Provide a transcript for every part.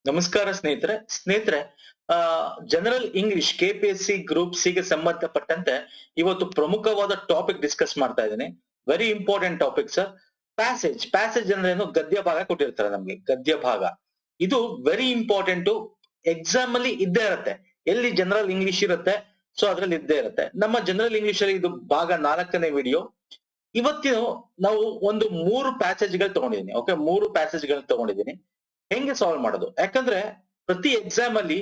ನಮಸ್ಕಾರ ಸ್ನೇಹಿತರೆ ಆ general English KPSC group C ಗೆ ಸಂಬಂಧಪಟ್ಟಂತೆ ಇವತ್ತು ಪ್ರಮುಖವಾದ ಟಾಪಿಕ್ ಡಿಸ್ಕಸ್ ಮಾಡ್ತಾ ಇದ್ದೀನಿ. Very important topic sir. Passage ಅಂದ್ರೆ ಏನು? ಗದ್ಯ ಭಾಗ ಕೊಟ್ಟಿರ್ತಾರೆ ನಮ್ಗೆ, ಗದ್ಯ ಭಾಗ. ಇದು ವೆರಿ ಇಂಪಾರ್ಟೆಂಟ್. ಎಕ್ಸಾಮ್ ಅಲ್ಲಿ ಇದ್ದೇ ಇರುತ್ತೆ. ಎಲ್ಲಿ ಜನರಲ್ ಇಂಗ್ಲಿಷ್ ಇರುತ್ತೆ ಸೊ ಅದ್ರಲ್ಲಿ ಇದ್ದೇ ಇರುತ್ತೆ. ನಮ್ಮ ಜನರಲ್ ಇಂಗ್ಲಿಷ್ ಅಲ್ಲಿ ಇದು ಭಾಗ 4ನೇ ವಿಡಿಯೋ. ಇವತ್ತಿನ ನಾವು ಒಂದು 3 ಪ್ಯಾಸೇಜ್ಗಳು ತಗೊಂಡಿದ್ದೀನಿ. ಓಕೆ, 3 ಪ್ಯಾಸೇಜ್ಗಳು ತಗೊಂಡಿದ್ದೀನಿ. ಹೆಂಗೆ ಸಾಲ್ವ್ ಮಾಡೋದು? ಯಾಕಂದ್ರೆ ಪ್ರತಿ ಎಕ್ಸಾಮ್ ಅಲ್ಲಿ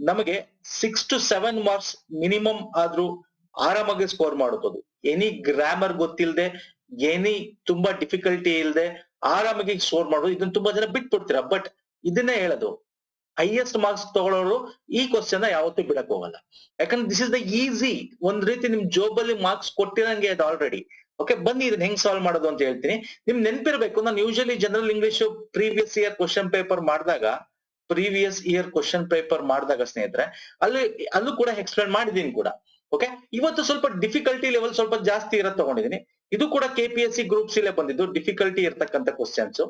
ನಮಗೆ 6 to 7 ಮಾರ್ಕ್ಸ್ ಮಿನಿಮಮ್ ಆದ್ರೂ ಆರಾಮಾಗಿ ಸ್ಕೋರ್ ಮಾಡಬಹುದು. ಎನಿ ಗ್ರಾಮರ್ ಗೊತ್ತಿಲ್ಲದೆ, ಎನಿ ತುಂಬಾ ಡಿಫಿಕಲ್ಟಿ ಇಲ್ಲದೆ ಆರಾಮಾಗಿ ಸ್ಕೋರ್ ಮಾಡೋದು. ಇದನ್ನ ತುಂಬಾ ಜನ ಬಿಟ್ಬಿಡ್ತೀರಾ. ಬಟ್ ಇದನ್ನೇ ಹೇಳೋದು, ಹೈಯೆಸ್ಟ್ ಮಾರ್ಕ್ಸ್ ತಗೊಳ್ಳೋರು ಈ ಕ್ವಶನ್ ಯಾವತ್ತೂ ಬಿಡಕ್ ಹೋಗಲ್ಲ. ಯಾಕಂದ್ರೆ ದಿಸ್ ಇಸ್ ದ ಈಸಿ. ಒಂದ್ ರೀತಿ ನಿಮ್ ಜಾಬಲ್ಲಿ ಮಾರ್ಕ್ಸ್ ಕೊಟ್ಟಿರಂಗೆ ಅದು ಆಲ್ರೆಡಿ. ಓಕೆ, ಬನ್ನಿ ಇದನ್ನ ಹೆಂಗ್ ಸಾಲ್ವ್ ಮಾಡೋದು ಅಂತ ಹೇಳ್ತೀನಿ. ನಿಮ್ ನೆನ್ಪಿರ್ಬೇಕು, ನಾನು usually general English previous year question paper ಮಾಡಿದಾಗ ಸ್ನೇಹಿತರೆ ಅಲ್ಲೂ ಕೂಡ ಎಕ್ಸ್ಪ್ಲೇನ್ ಮಾಡಿದೀನಿ ಕೂಡ. ಓಕೆ, ಇವತ್ತು ಸ್ವಲ್ಪ ಡಿಫಿಕಲ್ಟಿ ಲೆವೆಲ್ ಸ್ವಲ್ಪ ಜಾಸ್ತಿ ಇರೋದ್ ತಗೊಂಡಿದ್ದೀನಿ. ಇದು ಕೂಡ ಕೆಪಿಎಸ್ಸಿ ಗ್ರೂಪ್ ಸಿ ಬಂದಿದ್ದು ಡಿಫಿಕಲ್ಟಿ ಇರ್ತಕ್ಕಂಥ ಕ್ವಶನ್ಸ್.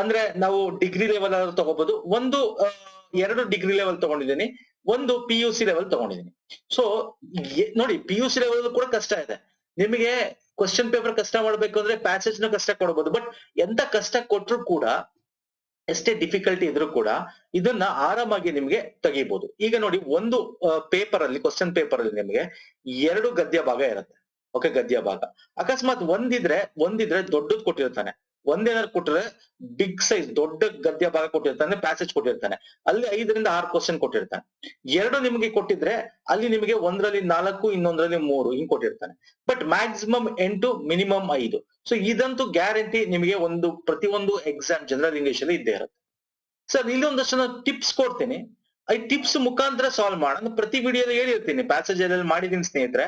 ಅಂದ್ರೆ ನಾವು ಡಿಗ್ರಿ ಲೆವೆಲ್ ಆದ್ರೂ ತಗೋಬಹುದು. 2 ಡಿಗ್ರಿ ಲೆವೆಲ್ ತಗೊಂಡಿದ್ದೀನಿ, 1 PUC ಲೆವೆಲ್ ತಗೊಂಡಿದ್ದೀನಿ. ಸೊ ನೋಡಿ, PUC ಲೆವೆಲ್ ಕೂಡ ಕಷ್ಟ ಇದೆ. ನಿಮಗೆ ಕ್ವಶನ್ ಪೇಪರ್ ಕಷ್ಟ ಮಾಡ್ಬೇಕು ಅಂದ್ರೆ ಪ್ಯಾಸೇಜ್ ನ ಕಷ್ಟ ಕೊಡಬಹುದು. ಬಟ್ ಎಂತ ಕಷ್ಟ ಕೊಟ್ಟರು ಕೂಡ, ಎಷ್ಟೇ ಡಿಫಿಕಲ್ಟಿ ಇದ್ರೂ ಕೂಡ ಇದನ್ನ ಆರಾಮಾಗಿ ನಿಮ್ಗೆ ತೆಗಿಬಹುದು. ಈಗ ನೋಡಿ, ಒಂದು ಪೇಪರ್ ಅಲ್ಲಿ, ಕ್ವಶನ್ ಪೇಪರ್ ಅಲ್ಲಿ ನಿಮ್ಗೆ 2 ಗದ್ಯ ಭಾಗ ಇರುತ್ತೆ. ಓಕೆ, ಗದ್ಯ ಭಾಗ ಅಕಸ್ಮಾತ್ ಒಂದಿದ್ರೆ ದೊಡ್ಡದ್ ಕೊಟ್ಟಿರ್ತಾನೆ. ಒಂದೇನಾದ್ರು ಕೊಟ್ಟರೆ ಬಿಗ್ ಸೈಜ್ ದೊಡ್ಡ ಗದ್ಯ ಭಾಗ ಕೊಟ್ಟಿರ್ತಾನೆ, ಪ್ಯಾಸೇಜ್ ಕೊಟ್ಟಿರ್ತಾನೆ. ಅಲ್ಲಿ 5 ರಿಂದ 6 ಕ್ವಶನ್ ಕೊಟ್ಟಿರ್ತಾನೆ. 2 ನಿಮಗೆ ಕೊಟ್ಟಿದ್ರೆ ಅಲ್ಲಿ ನಿಮಗೆ ಒಂದರಲ್ಲಿ 4, ಇನ್ನೊಂದ್ರಲ್ಲಿ 3 ಹಿಂಗ್ ಕೊಟ್ಟಿರ್ತಾನೆ. But maximum 8, minimum 5. ಸೊ ಇದಂತೂ ಗ್ಯಾರಂಟಿ ನಿಮಗೆ ಪ್ರತಿಯೊಂದು ಎಕ್ಸಾಮ್ ಜನರಲ್ ಇಂಗ್ಲಿಷ್ ಅಲ್ಲಿ ಇದ್ದೇ ಇರುತ್ತೆ. ಸರ್, ಇಲ್ಲಿ ಒಂದಷ್ಟು ನಾನು ಟಿಪ್ಸ್ ಕೊಡ್ತೀನಿ. ಈ ಟಿಪ್ಸ್ ಮುಖಾಂತರ ಸಾಲ್ವ್ ಮಾಡೋಣ. ಪ್ರತಿ ವಿಡಿಯೋದಲ್ಲಿ ಹೇಳಿರ್ತೀನಿ, ಪ್ಯಾಸೇಜ್ ಅಲ್ಲಿ ಮಾಡಿದೀನಿ ಸ್ನೇಹಿತರೆ.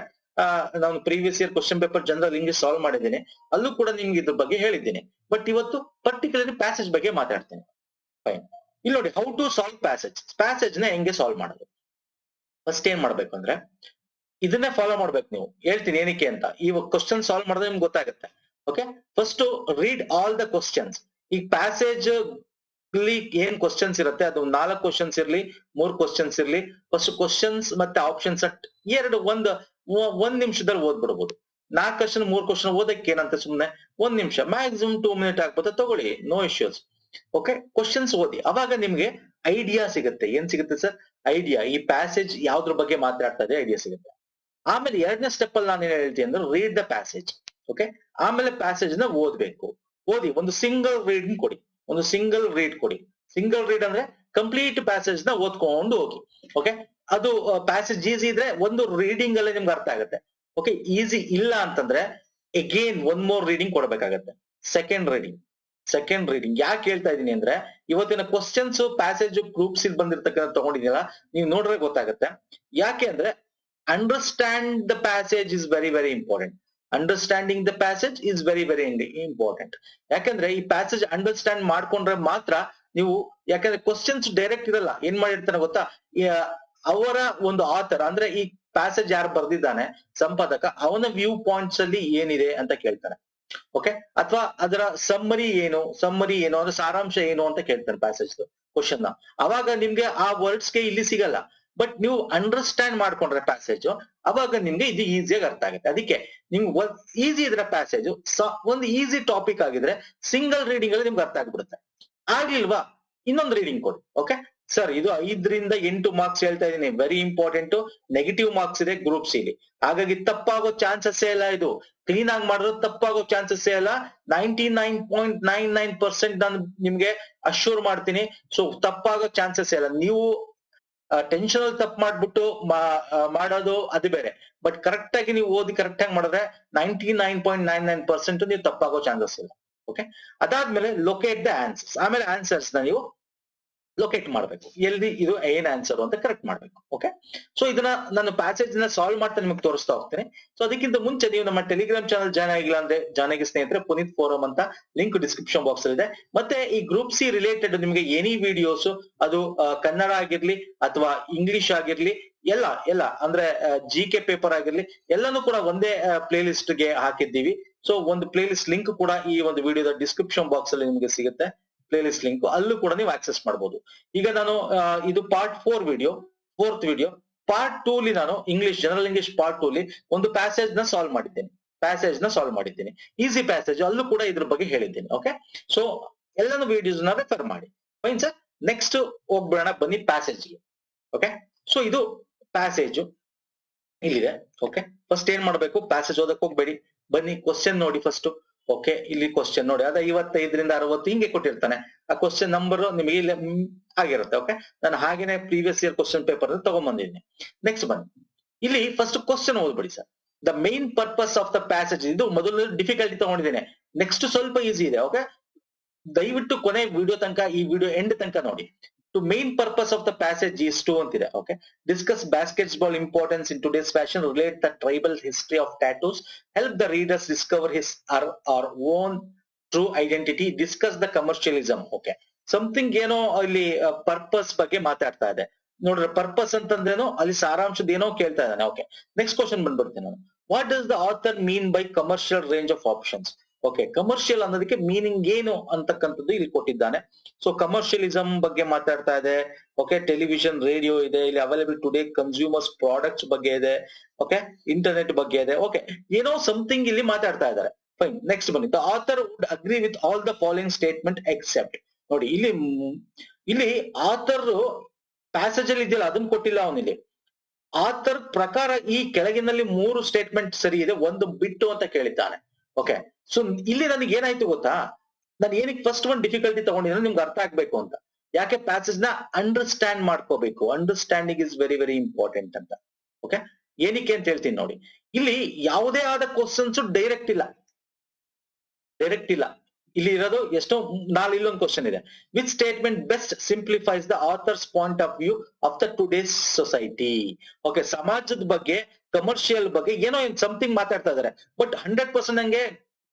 ನಾನು previous year question paper general English solve ಮಾಡಿದ್ದೀನಿ. ಅಲ್ಲೂ ಕೂಡ ನಿಮ್ಗೆ ಇದ್ರ ಬಗ್ಗೆ ಹೇಳಿದ್ದೀನಿ. ಬಟ್ ಇವತ್ತು ಪರ್ಟಿಕ್ಯುಲರ್ಲಿ ಪ್ಯಾಸೇಜ್ ಬಗ್ಗೆ ಮಾತಾಡ್ತೀನಿ. ಫೈನ್. ಇಲ್ಲಿ ನೋಡಿ, ಹೌ ಟು ಸಾಲ್ವ್ ಪ್ಯಾಸೇಜ್ ನ ಹೆಂಗೆ ಸಾಲ್ವ್ ಮಾಡೋದು. ಫಸ್ಟ್ ಏನ್ ಮಾಡ್ಬೇಕು ಅಂದ್ರೆ ಇದನ್ನೇ ಫಾಲೋ ಮಾಡ್ಬೇಕು ನೀವು. ಹೇಳ್ತೀನಿ ಏನಕ್ಕೆ ಅಂತ. ಈ ಕ್ವಶನ್ ಸಾಲ್ವ್ ಮಾಡಿದ್ರೆ ನಿಮ್ಗೆ ಗೊತ್ತಾಗುತ್ತೆ. Okay, first read all the questions. ಈಗ ಪ್ಯಾಸೇಜ್ ಏನ್ ಕ್ವಶನ್ಸ್ ಇರುತ್ತೆ, ಅದು 4 ಕ್ವಶನ್ಸ್ ಇರ್ಲಿ, 3 ಕ್ವಶನ್ಸ್ ಇರ್ಲಿ, ಫಸ್ಟ್ ಕ್ವಶನ್ಸ್ ಮತ್ತೆ ಆಪ್ಷನ್ಸ್ ಒಂದ್ ನಿಮಿಷದಲ್ಲಿ ಓದ್ಬಿಡ್ಬೋದು. 4 ಕ್ವಶನ್ 3 ಕ್ವಶನ್ ಓದಕ್ಕೆ ಏನಂತ ಸುಮ್ನೆ 1 ನಿಮಿಷ, ಮ್ಯಾಕ್ಸಿಮಮ್ 2 ಮಿನಿಟ್ ಆಗ್ಬೋದು, ತಗೊಳ್ಳಿ, ನೋ ಇಶ್ಯೂಸ್. ಓಕೆ, ಕ್ವಶನ್ಸ್ ಓದಿ, ಅವಾಗ ನಿಮ್ಗೆ ಐಡಿಯಾ ಸಿಗುತ್ತೆ. ಏನ್ ಸಿಗುತ್ತೆ ಸರ್? ಐಡಿಯಾ. ಈ ಪ್ಯಾಸೇಜ್ ಯಾವ್ದ್ರ ಬಗ್ಗೆ ಮಾತಾಡ್ತಾ ಇದೆ ಐಡಿಯಾ ಸಿಗುತ್ತೆ. ಆಮೇಲೆ 2ನೇ ಸ್ಟೆಪ್ ಅಲ್ಲಿ ನಾನು ಏನ್ ಹೇಳ್ತೀನಿ ಅಂದ್ರೆ, ರೀಡ್ ದ ಪ್ಯಾಸೇಜ್. ಓಕೆ, ಆಮೇಲೆ ಪ್ಯಾಸೇಜ್ ನ ಓದಿ ಒಂದು ಸಿಂಗಲ್ ರೀಡಿಂಗ್ ಕೊಡಿ. ಸಿಂಗಲ್ ರೀಡ್ ಅಂದ್ರೆ ಕಂಪ್ಲೀಟ್ ಪ್ಯಾಸೇಜ್ ನ ಓದ್ಕೊಂಡು ಹೋಗಿ. ಓಕೆ, ಅದು ಪ್ಯಾಸೇಜ್ ಈಸಿ ಇದ್ರೆ ಒಂದು ರೀಡಿಂಗ್ ಅಲ್ಲೇ ನಿಮ್ಗೆ ಅರ್ಥ ಆಗುತ್ತೆ. ಓಕೆ, ಈಸಿ ಇಲ್ಲ ಅಂತಂದ್ರೆ ಅಗೇನ್ 1 more ರೀಡಿಂಗ್ ಕೊಡ್ಬೇಕಾಗತ್ತೆ. ಸೆಕೆಂಡ್ ರೀಡಿಂಗ್ ಯಾಕೆ ಹೇಳ್ತಾ ಇದೀನಿ ಅಂದ್ರೆ, ಇವತ್ತಿನ ಕ್ವಶನ್ಸ್ ಪ್ಯಾಸೇಜ್ ಗ್ರೂಪ್ಸ್ ಇಲ್ಲಿ ಬಂದಿರ್ತಕ್ಕಂಥ ತಗೊಂಡಿದ್ದೀರಾ, ನೀವು ನೋಡ್ರೆ ಗೊತ್ತಾಗುತ್ತೆ. ಯಾಕೆ ಅಂದ್ರೆ understand the passage is very very important. Understanding the passage is very very important. ಯಾಕಂದ್ರೆ ಈ ಪ್ಯಾಸೇಜ್ ಅಂಡರ್ಸ್ಟ್ಯಾಂಡ್ ಮಾಡ್ಕೊಂಡ್ರೆ ಮಾತ್ರ ನೀವು, ಯಾಕಂದ್ರೆ ಕ್ವಶನ್ಸ್ ಡೈರೆಕ್ಟ್ ಇರಲ್ಲ. ಏನ್ ಮಾಡಿರ್ತಾನೆ ಗೊತ್ತಾ, ಅವರ ಒಂದು ಆಥರ್ ಅಂದ್ರೆ ಈ ಪ್ಯಾಸೇಜ್ ಯಾರು ಬರ್ದಿದ್ದಾನೆ, ಸಂಪಾದಕ, ಅವನ ವ್ಯೂ ಪಾಯಿಂಟ್ಸ್ ಅಲ್ಲಿ ಏನಿದೆ ಅಂತ ಕೇಳ್ತಾನೆ. ಓಕೆ, ಅಥವಾ ಅದರ ಸಮ್ಮರಿ ಏನು ಅಂದ್ರೆ ಸಾರಾಂಶ ಏನು ಅಂತ ಕೇಳ್ತಾನೆ ಪ್ಯಾಸೇಜ್ ಕ್ವಶನ್ ನ. ಅವಾಗ ನಿಮ್ಗೆ ಆ ವರ್ಡ್ಸ್ ಗೆ ಇಲ್ಲಿ ಸಿಗಲ್ಲ. ಬಟ್ ನೀವು ಅಂಡರ್ಸ್ಟ್ಯಾಂಡ್ ಮಾಡ್ಕೊಂಡ್ರೆ ಪ್ಯಾಸೇಜ್, ಅವಾಗ ನಿಮ್ಗೆ ಇದು ಈಸಿಯಾಗಿ ಅರ್ಥ ಆಗುತ್ತೆ. ಅದಕ್ಕೆ ನಿಮ್ಗೆ ಈಸಿ ಇದ್ರೆ ಪ್ಯಾಸೇಜ್, ಒಂದು ಈಸಿ ಟಾಪಿಕ್ ಆಗಿದ್ರೆ ಸಿಂಗಲ್ ರೀಡಿಂಗ್ ಅಲ್ಲಿ ನಿಮ್ಗೆ ಅರ್ಥ ಆಗ್ಬಿಡುತ್ತೆ. ಆಗ್ಲಿಲ್ವಾ, ಇನ್ನೊಂದು ರೀಡಿಂಗ್ ಕೊಡಿ. ಓಕೆ ಸರ್, ಇದು 5 ರಿಂದ 8 ಮಾರ್ಕ್ಸ್ ಹೇಳ್ತಾ ಇದೀನಿ. Very important. ನೆಗೆಟಿವ್ ಮಾರ್ಕ್ಸ್ ಇದೆ ಗ್ರೂಪ್ ಸಿ. ಹಾಗಾಗಿ ತಪ್ಪಾಗೋ ಚಾನ್ಸಸ್ ಇಲ್ಲ. ಇದು ಕ್ಲೀನ್ ಆಗಿ ಮಾಡಿದ್ರೆ ತಪ್ಪಾಗೋ ಚಾನ್ಸಸ್ ಇಲ್ಲ. 99.99% ನಾನು ನಿಮ್ಗೆ ಅಶ್ಯೂರ್ ಮಾಡ್ತೀನಿ. ಸೊ ತಪ್ಪಾಗೋ ಚಾನ್ಸಸ್ ಇಲ್ಲ. ನೀವು ಟೆನ್ಷನ್ ಅಲ್ಲಿ ತಪ್ಪು ಮಾಡ್ಬಿಟ್ಟು ಮಾಡೋದು ಅದು ಬೇರೆ. ಬಟ್ ಕರೆಕ್ಟ್ ಆಗಿ ನೀವು ಓದಿ ಕರೆಕ್ಟ್ ಆಗಿ ಮಾಡಿದ್ರೆ 99.99% ನೀವು ತಪ್ಪಾಗೋ ಚಾನ್ಸಸ್ ಇಲ್ಲ. ಓಕೆ, ಅದಾದ್ಮೇಲೆ ಲೊಕೇಟ್ ದ ಆನ್ಸರ್ಸ್. ಆಮೇಲೆ ಆನ್ಸರ್ಸ್ ನ ನೀವು ಲೊಕೇಟ್ ಮಾಡ್ಬೇಕು. ಎಲ್ಲಿ ಇದು ಏನ್ ಆನ್ಸರ್ ಅಂತ ಕರೆಕ್ಟ್ ಮಾಡ್ಬೇಕು. ಓಕೆ, ಸೊ ಇದನ್ನ ನಾನು ಪ್ಯಾಸೇಜ್ ನ ಸಾಲ್ವ್ ಮಾಡ್ತಾ ನಿಮಗೆ ತೋರಿಸ್ತಾ ಹೋಗ್ತೀನಿ. ಸೊ ಅದಕ್ಕಿಂತ ಮುಂಚೆ ನೀವು ನಮ್ಮ ಟೆಲಿಗ್ರಾಮ್ ಚಾನಲ್ ಜಾಯ್ನ್ ಆಗಿಲ್ಲ ಅಂದ್ರೆ ಜಾಯ್ನ್ ಆಗಿ ಸ್ನೇಹಿತರೆ. ಪುನೀತ್ ಫೋರಂ ಅಂತ ಲಿಂಕ್ ಡಿಸ್ಕ್ರಿಪ್ಷನ್ ಬಾಕ್ಸ್ ಅಲ್ಲಿ ಇದೆ. ಮತ್ತೆ ಈ ಗ್ರೂಪ್ ಸಿ ರಿಲೇಟೆಡ್ ನಿಮಗೆ ಎನಿ ವಿಡಿಯೋಸ್, ಅದು ಕನ್ನಡ ಆಗಿರ್ಲಿ ಅಥವಾ ಇಂಗ್ಲಿಷ್ ಆಗಿರ್ಲಿ, ಎಲ್ಲ ಅಂದ್ರೆ GK ಪೇಪರ್ ಆಗಿರ್ಲಿ, ಎಲ್ಲಾನು ಕೂಡ ಒಂದೇ ಪ್ಲೇ ಲಿಸ್ಟ್ ಗೆ ಹಾಕಿದ್ದೀವಿ. ಸೊ ಒಂದು ಪ್ಲೇ ಲಿಸ್ಟ್ ಲಿಂಕ್ ಕೂಡ ಈ ಒಂದು ವಿಡಿಯೋದ ಡಿಸ್ಕ್ರಿಪ್ಷನ್ ಬಾಕ್ಸ್ ಅಲ್ಲಿ ನಿಮಗೆ ಸಿಗುತ್ತೆ. ಪ್ಲೇ ಲಿಸ್ಟ್ ಲಿಂಕ್, ಅಲ್ಲೂ ಕೂಡ ನೀವು ಆಕ್ಸೆಸ್ ಮಾಡಬಹುದು. ಈಗ ನಾನು ಇದು part 4 video, 4th video. Part 2 ಲಿ ನಾನು ಇಂಗ್ಲಿಷ್, ಜನರಲ್ ಇಂಗ್ಲಿಷ್ ಪಾರ್ಟ್ 2 ಲಿ ಒಂದು ಪ್ಯಾಸೇಜ್ ನ ಸಾಲ್ವ್ ಮಾಡಿದ್ದೇನೆ. ಈಸಿ ಪ್ಯಾಸೇಜ್, ಅಲ್ಲೂ ಕೂಡ ಇದ್ರ ಬಗ್ಗೆ ಹೇಳಿದ್ದೇನೆ. ಓಕೆ, ಸೊ ಎಲ್ಲಾನು ವಿಡಿಯೋಸ್ ನ ರೆಫರ್ ಮಾಡಿ. ಫೈನ್ ಸರ್, ನೆಕ್ಸ್ಟ್ ಹೋಗ್ಬೇಡ ಬನ್ನಿ ಪ್ಯಾಸೇಜ್ಗೆ. ಓಕೆ, ಸೊ ಇದು ಪ್ಯಾಸೇಜ್ ಇಲ್ಲಿದೆ. ಓಕೆ, ಫಸ್ಟ್ ಏನ್ ಮಾಡ್ಬೇಕು, ಪ್ಯಾಸೇಜ್ ಓದಕ್ ಹೋಗ್ಬೇಡಿ, ಬನ್ನಿ ಕ್ವಶನ್ ನೋಡಿ ಫಸ್ಟ್. ಓಕೆ, ಇಲ್ಲಿ ಕ್ವಶನ್ ನೋಡಿ, ಅದ 55ರಿಂದ 60 ಹಿಂಗೆ ಕೊಟ್ಟಿರ್ತಾನೆ. ಆ ಕ್ವಶನ್ ನಂಬರ್ ನಿಮಗೆ ಇಲ್ಲಿ ಆಗಿರುತ್ತೆ. ಓಕೆ, ನಾನು ಹಾಗೇನೆ ಪ್ರೀವಿಯಸ್ ಇಯರ್ ಕ್ವಶನ್ ಪೇಪರ್ ತಗೊಂಡ್ಬಂದಿದ್ದೀನಿ. ನೆಕ್ಸ್ಟ್ ಬನ್ನಿ, ಇಲ್ಲಿ ಫಸ್ಟ್ ಕ್ವಶನ್ ಓದ್ಬಿಡಿ sir. The main purpose of the passage, ಇದು ಮೊದಲು ಡಿಫಿಕಲ್ಟಿ ತಗೊಂಡಿದ್ದೇನೆ, ನೆಕ್ಸ್ಟ್ ಸ್ವಲ್ಪ ಈಸಿ ಇದೆ. ಓಕೆ, ದಯವಿಟ್ಟು ಕೊನೆ ವಿಡಿಯೋ ತನಕ, ಈ ವಿಡಿಯೋ ಎಂಡ್ ತನಕ ನೋಡಿ. To main purpose of the passage is to ಅಂತಿದೆ. Okay, discuss basketball importance in today's fashion, relate the tribal history of tattoos, help the readers discover his or own true identity, discuss the commercialism. Okay, something ಏನೋ ಇಲ್ಲಿ purpose ಬಗ್ಗೆ ಮಾತಾಡ್ತಾ ಇದೆ ನೋಡ್ರಿ. Purpose ಅಂತಂದ್ರೇನೋ ಅಲ್ಲಿ ಸಾರಾಂಶದ ಏನೋ ಕೇಳ್ತಾ ಇದ್ದಾನೆ. ಓಕೆ, ನೆಕ್ಸ್ಟ್ ಕ್ವಶನ್ ಬಂದ್ಬಿಡ್ತೀನಿ ನಾನು. What does the author mean by commercial range of options? Okay, commercial ಅನ್ನೋದಕ್ಕೆ ಮೀನಿಂಗ್ ಏನು ಅಂತಕ್ಕಂಥದ್ದು ಇಲ್ಲಿ ಕೊಟ್ಟಿದ್ದಾನೆ. ಸೊ ಕಮರ್ಷಿಯಲಿಸಂ ಬಗ್ಗೆ ಮಾತಾಡ್ತಾ ಇದೆ. ಓಕೆ, ಟೆಲಿವಿಷನ್, ರೇಡಿಯೋ ಇದೆ ಇಲ್ಲಿ, ಅವೈಲೇಬಲ್ ಟುಡೇ ಕನ್ಸ್ಯೂಮರ್ಸ್ ಪ್ರಾಡಕ್ಟ್ಸ್ ಬಗ್ಗೆ ಇದೆ. ಓಕೆ, ಇಂಟರ್ನೆಟ್ ಬಗ್ಗೆ ಇದೆ. ಓಕೆ, ಏನೋ ಸಮಥಿಂಗ್ ಇಲ್ಲಿ ಮಾತಾಡ್ತಾ ಇದ್ದಾರೆ. ಫೈನ್, ನೆಕ್ಸ್ಟ್ ಬನ್ನಿ. The author would agree with all the following statement except. ನೋಡಿ ಇಲ್ಲಿ ಆಥರ್ ಪ್ಯಾಸೇಜ್ ಅಲ್ಲಿ ಇದೆಯಲ್ಲ ಅದನ್ನ ಕೊಟ್ಟಿಲ್ಲ ಅವನಿಲ್ಲಿ. ಆಥರ್ ಪ್ರಕಾರ ಈ ಕೆಳಗಿನಲ್ಲಿ 3 ಸ್ಟೇಟ್ಮೆಂಟ್ ಸರಿ ಇದೆ, ಒಂದು ಬಿಟ್ಟು ಅಂತ ಕೇಳಿದ್ದಾನೆ. ಓಕೆ, ಸೊ ಇಲ್ಲಿ ನನಗೆ ಏನಾಯ್ತು ಗೊತ್ತಾ, ನಾನು ಏನಕ್ಕೆ ಫಸ್ಟ್ ಒಂದು ಡಿಫಿಕಲ್ಟಿ ತಗೊಂಡಿದ್ರೆ ನಿಮ್ಗೆ ಅರ್ಥ ಆಗ್ಬೇಕು ಅಂತ. ಯಾಕೆ ಪ್ಯಾಸೇಜ್ ನ ಅಂಡರ್ಸ್ಟ್ಯಾಂಡ್ ಮಾಡ್ಕೋಬೇಕು, understanding is very very important ಅಂತ. ಓಕೆ, ಏನಕ್ಕೆ ಅಂತ ಹೇಳ್ತೀನಿ ನೋಡಿ. ಇಲ್ಲಿ ಯಾವುದೇ ಆದ ಕ್ವಶನ್ಸ್ ಡೈರೆಕ್ಟ್ ಇಲ್ಲ. ಇಲ್ಲಿ ಇರೋದು ಎಷ್ಟೋ ಇಲ್ಲೊಂದು ಕ್ವಶನ್ ಇದೆ. Which statement best simplifies the author's point of view of the today's society? Okay, ಸಮಾಜದ ಬಗ್ಗೆ, ಕಮರ್ಷಿಯಲ್ ಬಗ್ಗೆ ಏನೋ ಸಮಥಿಂಗ್ ಮಾತಾಡ್ತಾ ಇದಾರೆ, ಬಟ್ 100% ನಂಗೆ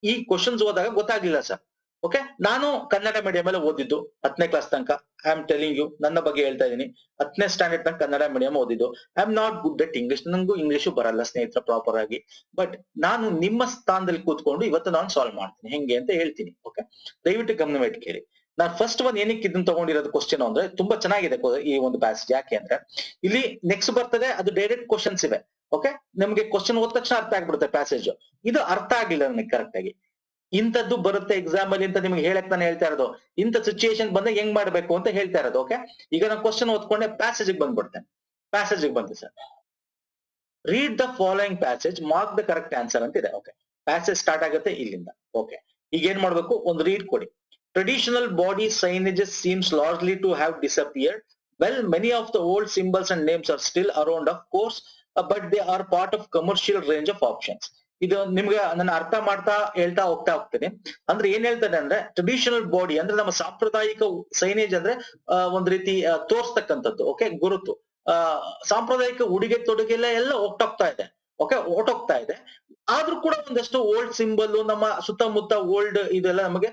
ಈ ಕ್ವಶನ್ಸ್ ಓದಾಗ ಗೊತ್ತಾಗ್ಲಿಲ್ಲ ಸರ್. ಓಕೆ, ನಾನು ಕನ್ನಡ ಮೀಡಿಯಂ ಅಲ್ಲಿ ಓದಿದ್ದು 10ನೇ ಕ್ಲಾಸ್ ತನಕ. ಐ ಆಮ್ ಟೆಲಿಂಗ್ ಯು, ನನ್ನ ಬಗ್ಗೆ ಹೇಳ್ತಾ ಇದೀನಿ. 10ನೇ ಸ್ಟ್ಯಾಂಡರ್ಡ್ ತನಕ ಕನ್ನಡ ಮೀಡಿಯಂ ಓದಿದ್ದು. I am not good at English, ನಂಗೂ ಇಂಗ್ಲಿಷು ಬರಲ್ಲ ಸ್ನೇಹಿತರ ಪ್ರಾಪರ್ ಆಗಿ. ಬಟ್ ನಾನು ನಿಮ್ಮ ಸ್ಥಾನದಲ್ಲಿ ಕೂತ್ಕೊಂಡು ಇವತ್ತು ನಾನು ಸಾಲ್ವ್ ಮಾಡ್ತೀನಿ, ಹೆಂಗೆ ಅಂತ ಹೇಳ್ತೀನಿ. ಓಕೆ, ದಯವಿಟ್ಟು ಗಮನವಿಟ್ಟು ಕೇಳಿ. ನಾನು ಫಸ್ಟ್ ಒಂದ್ ಏನಕ್ಕೆ ಇದನ್ನ ತಗೊಂಡಿರೋದು ಕ್ವಶನ್ ಅಂದ್ರೆ ತುಂಬಾ ಚೆನ್ನಾಗಿದೆ ಈ ಒಂದು ಪ್ಯಾಸೇಜ್. ಯಾಕೆ ಅಂದ್ರೆ ಇಲ್ಲಿ ನೆಕ್ಸ್ಟ್ ಬರ್ತದೆ, ಅದು ಡೈರೆಕ್ಟ್ ಕ್ವಶನ್ಸ್ ಇವೆ. ಓಕೆ, ನಮ್ಗೆ ಕ್ವಶನ್ ಓದ ತಕ್ಷಣ ಅರ್ಥ ಆಗ್ಬಿಡುತ್ತೆ ಪ್ಯಾಸೇಜ್. ಇದು ಅರ್ಥ ಆಗಿಲ್ಲ ನನಗೆ ಕರೆಕ್ಟ್ ಆಗಿ. ಇಂಥದ್ದು ಬರುತ್ತೆ ಎಕ್ಸಾಮ್ ಅಲ್ಲಿ ಅಂತ ನಿಮ್ಗೆ ಹೇಳಕ್ ನಾನು ಹೇಳ್ತಾ ಇರೋದು. ಇಂಥ ಸಿಚುಯೇಷನ್ ಬಂದಾಗ ಹೆಂಗ್ ಮಾಡ್ಬೇಕು ಅಂತ ಹೇಳ್ತಾ ಇರೋದು. ಓಕೆ, ಈಗ ನಾನು ಕ್ವಶನ್ ಓದ್ಕೊಂಡೆ ಪ್ಯಾಸೇಜ್ ಬಂದ್ಬಿಡ್ತೇನೆ. ಪ್ಯಾಸೇಜ್ ಬಂತು sir. Read the following passage, mark the correct answer ಅಂತ ಇದೆ. ಓಕೆ, ಪ್ಯಾಸೇಜ್ ಸ್ಟಾರ್ಟ್ ಆಗುತ್ತೆ ಇಲ್ಲಿಂದ. ಓಕೆ, ಈಗ ಏನ್ ಮಾಡ್ಬೇಕು, ಒಂದು ರೀಡ್ ಕೊಡಿ. Traditional body signages seems largely to have disappeared. Well, many of the old symbols and names are still around, of course, but they are part of commercial range of options. ಇದು ನಿಮ್ಗೆ ನಾನು ಅರ್ಥ ಮಾಡ್ತಾ ಹೇಳ್ತಾ ಹೋಗ್ತೇನೆ. ಅಂದ್ರೆ ಏನ್ ಹೇಳ್ತಾನೆ ಅಂದ್ರೆ, ಟ್ರೆಡಿಷನಲ್ ಬಾಡಿ ಅಂದ್ರೆ ನಮ್ಮ ಸಾಂಪ್ರದಾಯಿಕ ಸೈನೇಜ್ ಅಂದ್ರೆ ಒಂದ್ ರೀತಿ ತೋರ್ಸ್ತಕ್ಕಂಥದ್ದು. ಓಕೆ, ಗುರುತು, ಸಾಂಪ್ರದಾಯಿಕ ಉಡುಗೆ ತೊಡುಗೆಲ್ಲ ಎಲ್ಲ ಹೊರಟೋಗ್ತಾ ಇದೆ. ಓಕೆ, ಹೊರಟೋಗ್ತಾ ಇದೆ. ಆದ್ರೂ ಕೂಡ ಒಂದಷ್ಟು ಓಲ್ಡ್ ಸಿಂಬಲ್ ನಮ್ಮ ಸುತ್ತಮುತ್ತ ಓಲ್ಡ್ ಇದೆಲ್ಲ ನಮಗೆ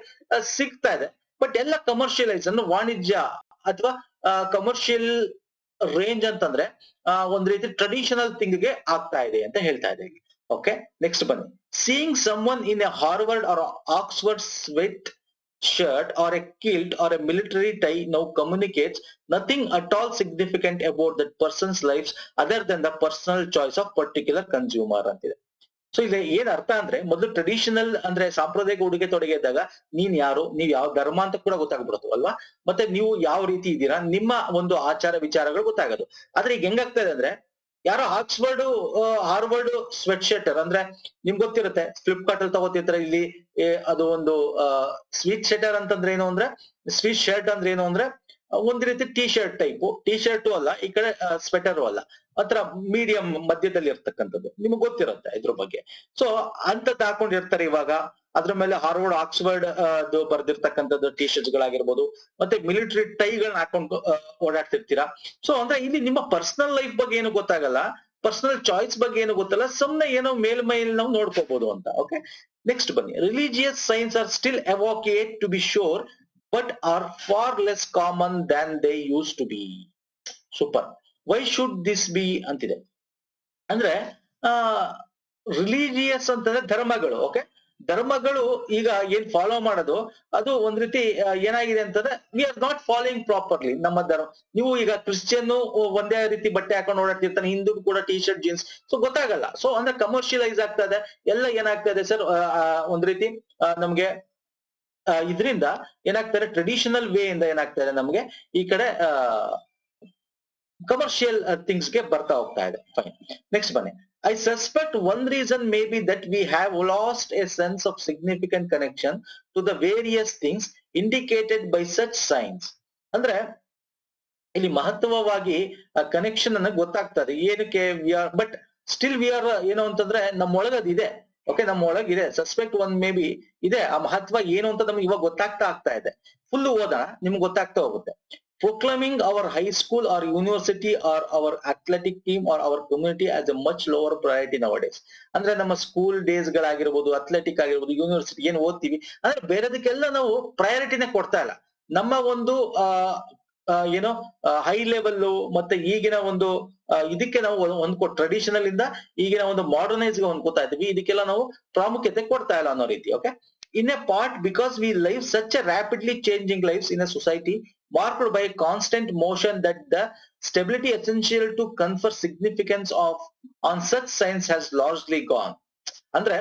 ಸಿಗ್ತಾ ಇದೆ. ಬಟ್ ಎಲ್ಲ ಕಮರ್ಷಿಯಲೈಸ್ ಅಂದ್ರೆ ವಾಣಿಜ್ಯ ಅಥವಾ ಕಮರ್ಷಿಯಲ್ ರೇಂಜ್ ಅಂತಂದ್ರೆ ಒಂದ್ ರೀತಿ ಟ್ರೆಡಿಷನಲ್ ಥಿಂಗ್ ಗೆ ಆಗ್ತಾ ಇದೆ ಅಂತ ಹೇಳ್ತಾ ಇದೆ. ಓಕೆ, ನೆಕ್ಸ್ಟ್ ಬನ್ನಿ. Seeing someone in a Harvard or Oxford sweat shirt or a kilt or a military tie now communicates nothing at all significant about that person's lives other than the personal choice of particular consumer ಅಂತಿದೆ. So ಇಲ್ಲಿ ಏನ್ ಅರ್ಥ ಅಂದ್ರೆ, ಮೊದಲು traditional ಅಂದ್ರೆ ಸಾಂಪ್ರದಾಯಿಕ ಉಡುಗೆ ತೊಡುಗೆ ಇದ್ದಾಗ ನೀನ್ ಯಾರು, ನೀವ್ ಯಾವ ಧರ್ಮ ಅಂತ ಕೂಡ ಗೊತ್ತಾಗ್ಬಿಡುತ್ತೆ ಅಲ್ವಾ, ಮತ್ತೆ ನೀವು ಯಾವ ರೀತಿ ಇದ್ದೀರಾ, ನಿಮ್ಮ ಒಂದು ಆಚಾರ ವಿಚಾರಗಳು ಗೊತ್ತಾಗೋದು. ಆದ್ರೆ ಈಗ ಹೆಂಗಾಗ್ತಾ ಇದೆ ಅಂದ್ರೆ, ಯಾರೋ ಹಾರ್ವರ್ಡ್ ಸ್ವೆಟ್ ಶರ್ಟರ್ ಅಂದ್ರೆ ನಿಮ್ಗೆ ಗೊತ್ತಿರುತ್ತೆ, ಫ್ಲಿಪ್ಕಾರ್ಟ್ ಅಲ್ಲಿ ತಗೋತಿರ್ತಾರೆ. ಇಲ್ಲಿ ಅದು ಒಂದು ಸ್ವೀಟ್ ಶರ್ಟರ್ ಅಂತಂದ್ರೆ ಏನು ಅಂದ್ರೆ, ಸ್ವೀಟ್ ಶರ್ಟ್ ಅಂದ್ರೆ ಏನು ಅಂದ್ರೆ ಒಂದ್ ರೀತಿ T shirt type. T shirt ಅಲ್ಲ, ಈ ಕಡೆ ಸ್ವೆಟರು ಅಲ್ಲ, ಹತ್ರ ಮೀಡಿಯಂ ಮಧ್ಯದಲ್ಲಿ ಇರ್ತಕ್ಕಂಥದ್ದು. ನಿಮ್ಗೆ ಗೊತ್ತಿರುತ್ತೆ ಇದ್ರ ಬಗ್ಗೆ. ಸೊ ಅಂತದ್ ಹಾಕೊಂಡಿರ್ತಾರೆ ಇವಾಗ. ಅದ್ರ ಮೇಲೆ ಹಾರ್ವರ್ಡ್ ಆಕ್ಸ್ಫರ್ಡ್ ಬರ್ದಿರ್ತಕ್ಕಂಥದ್ದು ಟಿ ಶರ್ಟ್ಸ್ ಗಳಾಗಿರ್ಬೋದು, ಮತ್ತೆ ಮಿಲಿಟರಿ ಟೈಗಳನ್ನ ಹಾಕೊಂಡು ಓಡಾಡ್ತಿರ್ತೀರಾ. ಸೊ ಅಂದ್ರೆ ಇಲ್ಲಿ ನಿಮ್ಮ ಪರ್ಸನಲ್ ಲೈಫ್ ಬಗ್ಗೆ ಏನು ಗೊತ್ತಾಗಲ್ಲ, ಪರ್ಸನಲ್ ಚಾಯ್ಸ್ ಬಗ್ಗೆ ಏನು ಗೊತ್ತಲ್ಲ, ಸುಮ್ನೆ ಏನೋ ಮೇಲ್ಮೈಲಿ ನಾವು ನೋಡ್ಕೋಬಹುದು ಅಂತ. ಓಕೆ, ನೆಕ್ಸ್ಟ್ ಬನ್ನಿ. Religious signs are still evacuate to be sure but are far less common than they use to be. Super. Why should this be ಅಂತಿದೆ. ಅಂದ್ರೆ ರಿಲಿಜಿಯಸ್ ಅಂತಂದ್ರೆ ಧರ್ಮಗಳು. ಓಕೆ, ಧರ್ಮಗಳು ಈಗ ಏನ್ ಫಾಲೋ ಮಾಡೋದು ಅದು ಒಂದ್ ರೀತಿ ಏನಾಗಿದೆ ಅಂತಂದ್ರೆ we are not following properly ನಮ್ಮ ಧರ್ಮ. ನೀವು ಈಗ ಕ್ರಿಶ್ಚಿಯನ್ ಒಂದೇ ರೀತಿ ಬಟ್ಟೆ ಹಾಕೊಂಡು ಓಡಾಡ್ತಿರ್ತಾನೆ, ಹಿಂದೂ ಕೂಡ ಟಿ ಶರ್ಟ್ ಜೀನ್ಸ್, ಸೊ ಗೊತ್ತಾಗಲ್ಲ. ಸೊ ಅಂದ್ರೆ ಕಮರ್ಷಿಯಲೈಸ್ ಆಗ್ತಾ ಇದೆ ಎಲ್ಲ. ಏನಾಗ್ತಾ ಇದೆ ಸರ್, ಒಂದ್ ರೀತಿ ನಮ್ಗೆ ಇದರಿಂದ ಏನಾಗ್ತಾರೆ, ಟ್ರೆಡಿಷನಲ್ ವೇ ಇಂದ ಏನಾಗ್ತಾ ಇದೆ ನಮ್ಗೆ ಈ ಕಡೆ ಕಮರ್ಷಿಯಲ್ ಥಿಂಗ್ಸ್ ಗೆ ಬರ್ತಾ ಹೋಗ್ತಾ ಇದೆ. ಫೈನ್, ನೆಕ್ಸ್ಟ್ ಬನ್ನಿ. I suspect one reason may be that we have lost a sense of significant connection to the various things indicated by such signs. ಅಂದ್ರೆ ಇಲ್ಲಿ ಮಹತ್ವವಾಗಿ ಕನೆಕ್ಷನ್ ಅನ್ನ ಗೊತ್ತಾಗ್ತದೆ ಏನಕ್ಕೆ ಬಟ್ ಸ್ಟಿಲ್ ವಿ ಆರ್ ಏನು ಅಂತಂದ್ರೆ ನಮ್ಮೊಳಗದ್ ಇದೆ. ಓಕೆ, ನಮ್ಮ ಒಳಗಿದೆ ಸಸ್ಪೆಕ್ಟ್ ಒನ್ ಮೇ ಬಿ ಇದೆ. ಆ ಮಹತ್ವ ಏನು ಅಂತ ನಮ್ಗೆ ಇವಾಗ ಗೊತ್ತಾಗ್ತಾ ಆಗ್ತಾ ಇದೆ. ಫುಲ್ ಓದೋಣ, ನಿಮ್ಗೆ ಗೊತ್ತಾಗ್ತಾ ಹೋಗುತ್ತೆ. Proclaiming our high school or university or our athletic team or our community as a much lower priority nowadays. ಅಂದ್ರೆ ನಮ್ಮ ಸ್ಕೂಲ್ ಡೇಸ್ ಗಳಾಗಿರ್ಬೋದು, ಅಥ್ಲೆಟಿಕ್ ಆಗಿರ್ಬೋದು, ಯೂನಿವರ್ಸಿಟಿ ಏನ್ ಓದ್ತೀವಿ ಅಂದ್ರೆ ಬೇರೆದಕ್ಕೆಲ್ಲ ನಾವು ಪ್ರಯಾರಿಟಿನೇ ಕೊಡ್ತಾ ಇಲ್ಲ. ನಮ್ಮ ಒಂದು ಏನೋ ಹೈ ಲೆವೆಲ್ ಮತ್ತೆ ಈಗಿನ ಒಂದು ಇದಕ್ಕೆ ನಾವು ಹೊಂದ್ಕೊ ಟ್ರೆಡಿಷನಲ್ ಇಂದ ಈಗಿನ ಒಂದು ಮಾಡರ್ನೈಸ್ ಗೆ ಹೊಂದ್ಕೋತಾ ಇದ್ದೀವಿ. ಇದಕ್ಕೆಲ್ಲ ನಾವು ಪ್ರಾಮುಖ್ಯತೆ ಕೊಡ್ತಾ ಇಲ್ಲ ಅನ್ನೋ ರೀತಿ. Okay, in a part because we live such a rapidly changing lives in a society marked by constant motion that the stability essential to confer significance of on such signs has largely gone. ಅಂದ್ರೆ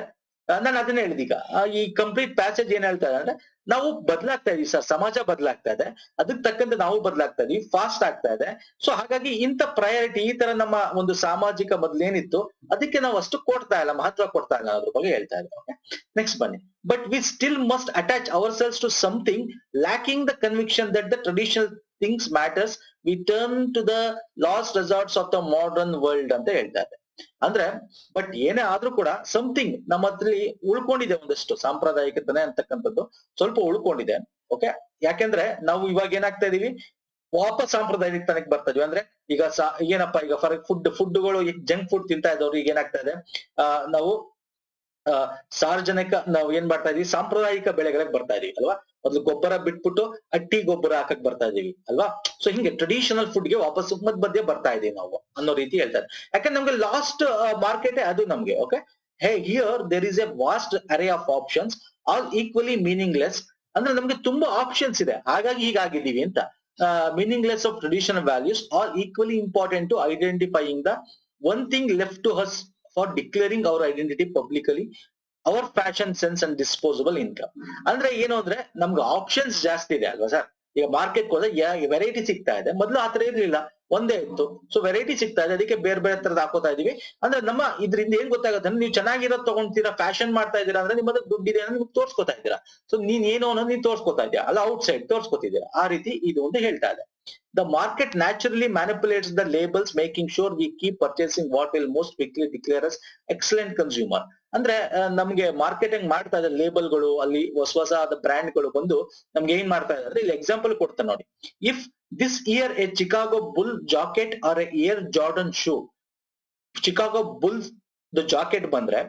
ನಾನು ಅದನ್ನ ಹೇಳಿದೀಗ ಈ complete passage ಏನ್ ಹೇಳ್ತಾ ಇದೆ ಅಂದ್ರೆ ನಾವು ಬದಲಾಗ್ತಾ ಇದೀವಿ ಸರ್, ಸಮಾಜ ಬದಲಾಗ್ತಾ ಇದೆ, ಅದಕ್ಕೆ ತಕ್ಕಂತೆ ನಾವು ಬದಲಾಗ್ತಾ ಇದೀವಿ, ಫಾಸ್ಟ್ ಆಗ್ತಾ ಇದೆ. ಸೊ ಹಾಗಾಗಿ ಇಂಥ ಪ್ರಯಾರಿಟಿ ಈ ತರ ನಮ್ಮ ಒಂದು ಸಾಮಾಜಿಕ ಮೊದ್ಲೇನಿತ್ತು ಅದಕ್ಕೆ ನಾವು ಅಷ್ಟು ಕೊಡ್ತಾ ಇಲ್ಲ, ಮಹತ್ವ ಕೊಡ್ತಾ ಇಲ್ಲ ಅದ್ರ ಬಗ್ಗೆ ಹೇಳ್ತಾ ಇದ್ದಾರೆ. ನೆಕ್ಸ್ಟ್ ಬನ್ನಿ. But we still must attach ourselves to something lacking the conviction that the traditional things matters we turn to the last resorts of the modern world ಅಂತ ಹೇಳ್ತಾ ಇದೆ. ಅಂದ್ರೆ ಬಟ್ ಏನೇ ಆದ್ರೂ ಕೂಡ ಸಮಥಿಂಗ್ ನಮ್ಮ ಹತ್ರ ಉಳ್ಕೊಂಡಿದೆ, ಒಂದಷ್ಟು ಸಾಂಪ್ರದಾಯಿಕತನೆ ಅಂತಕ್ಕಂಥದ್ದು ಸ್ವಲ್ಪ ಉಳ್ಕೊಂಡಿದೆ. ಓಕೆ, ಯಾಕೆಂದ್ರೆ ನಾವು ಇವಾಗ ಏನಾಗ್ತಾ ಇದೀವಿ, ವಾಪಸ್ ಸಾಂಪ್ರದಾಯಿಕ ತನಕ ಬರ್ತಾ ಇದೀವಿ. ಅಂದ್ರೆ ಈಗ ಏನಪ್ಪಾ, ಈಗ ಫಾರ್ ಫುಡ್ಗಳು ಜಂಕ್ ಫುಡ್ ತಿಂತಾ ಇದ್ದವ್ರು ಈಗ ಏನಾಗ್ತಾ ಇದೆ, ನಾವು ಸಾರ್ವಜನಿಕ ನಾವು ಏನ್ ಮಾಡ್ತಾ ಇದೀವಿ, ಸಾಂಪ್ರದಾಯಿಕ ಬೆಳೆಗಳಿಗೆ ಬರ್ತಾ ಇದೀವಿ ಅಲ್ವಾ. ಮೊದ್ಲು ಗೊಬ್ಬರ ಬಿಟ್ಬಿಟ್ಟು ಅಟ್ಟಿ ಗೊಬ್ಬರ ಹಾಕಕ್ ಬರ್ತಾ ಇದೀವಿ ಅಲ್ವಾ. ಸೊ ಹಿಂಗೆ ಟ್ರೆಡಿಷನಲ್ ಫುಡ್ ಗೆ ವಾಪಸ್ ಮಧ್ಯೆ ಬರ್ತಾ ಇದೀವಿ ನಾವು ಅನ್ನೋ ರೀತಿ ಹೇಳ್ತಾರೆ. ಯಾಕಂದ್ರೆ ನಮ್ಗೆ ಲಾಸ್ಟ್ ಮಾರ್ಕೆಟ್ ಅದು ನಮ್ಗೆ. Okay, hey here there is a vast array of options all equally meaningless. ಅಂದ್ರೆ ನಮ್ಗೆ ತುಂಬಾ ಆಪ್ಷನ್ಸ್ ಇದೆ, ಹಾಗಾಗಿ ಹೀಗಾಗಿದ್ದೀವಿ ಅಂತ. Meaningless of traditional values are equally important to identifying the one thing left to us for declaring our identity publicly, our fashion sense and disposable income. ಅಂದ್ರೆ ಏನು ಅಂದ್ರೆ ನಮ್ಗೆ ಆಪ್ಷನ್ಸ್ ಜಾಸ್ತಿ ಇದೆ ಅಲ್ವಾ ಸರ್. ಈಗ ಮಾರ್ಕೆಟ್ ಹೋದ್ರೆ ವೆರೈಟಿ ಸಿಗ್ತಾ ಇದೆ, ಮೊದ್ಲು ಆತರ ಇರ್ಲಿಲ್ಲ, ಒಂದೇ ಇತ್ತು. ಸೊ ವೆರೈಟಿ ಸಿಗ್ತಾ ಇದೆ, ಅದಕ್ಕೆ ಬೇರೆ ಬೇರೆ ತರದ್ ಹಾಕೋತಾ ಇದೀವಿ. ಅಂದ್ರೆ ನಮ್ಮ ಇದರಿಂದ ಏನ್ ಗೊತ್ತಾಗುತ್ತೆ ಅಂದ್ರೆ ನೀವು ಚೆನ್ನಾಗಿರೋದು ತಗೊಂತೀರಾ, ಫ್ಯಾಷನ್ ಮಾಡ್ತಾ ಇದೀರಾ ಅಂದ್ರೆ ನಿಮ್ಮ ದುಡ್ಡಿದೆ ಅಂದ್ರೆ ನಿಮ್ಗೆ ತೋರ್ಸ್ಕೊತಾ ಇದ್ದೀರಾ. ಸೊ ನೀನ್ ಏನು ಅನ್ನೋದು ನೀನ್ ತೋರ್ಸ್ಕೊತಾ ಇದೀರಾ ಅಲ್ಲ, ಔಟ್ ಸೈಡ್ ತೋರ್ಸ್ಕೊತಿದ್ದೀರಾ. ಆ ರೀತಿ ಇದು ಅಂತ ಹೇಳ್ತಾ ಇದೆ. The market naturally manipulates the labels, making sure we keep purchasing what will most quickly declare us excellent consumer. ಅಂದ್ರೆ ನಮ್ಗೆ ಮಾರ್ಕೆಟಿಂಗ್ ಮಾಡ್ತಾ ಇದೆ ಲೇಬಲ್ಗಳು, ಅಲ್ಲಿ ಹೊಸ ಹೊಸ ಬ್ರ್ಯಾಂಡ್ಗಳು ಬಂದು ನಮ್ಗೆ ಏನ್ ಮಾಡ್ತಾ ಇದೆ ಅಂದ್ರೆ ಇಲ್ಲಿ ಎಕ್ಸಾಂಪಲ್ ಕೊಡ್ತಾರೆ ನೋಡಿ. If this year a Chicago bull jacket or a Air Jordan shoe, Chicago bulls the jacket ಬಂದ್ರೆ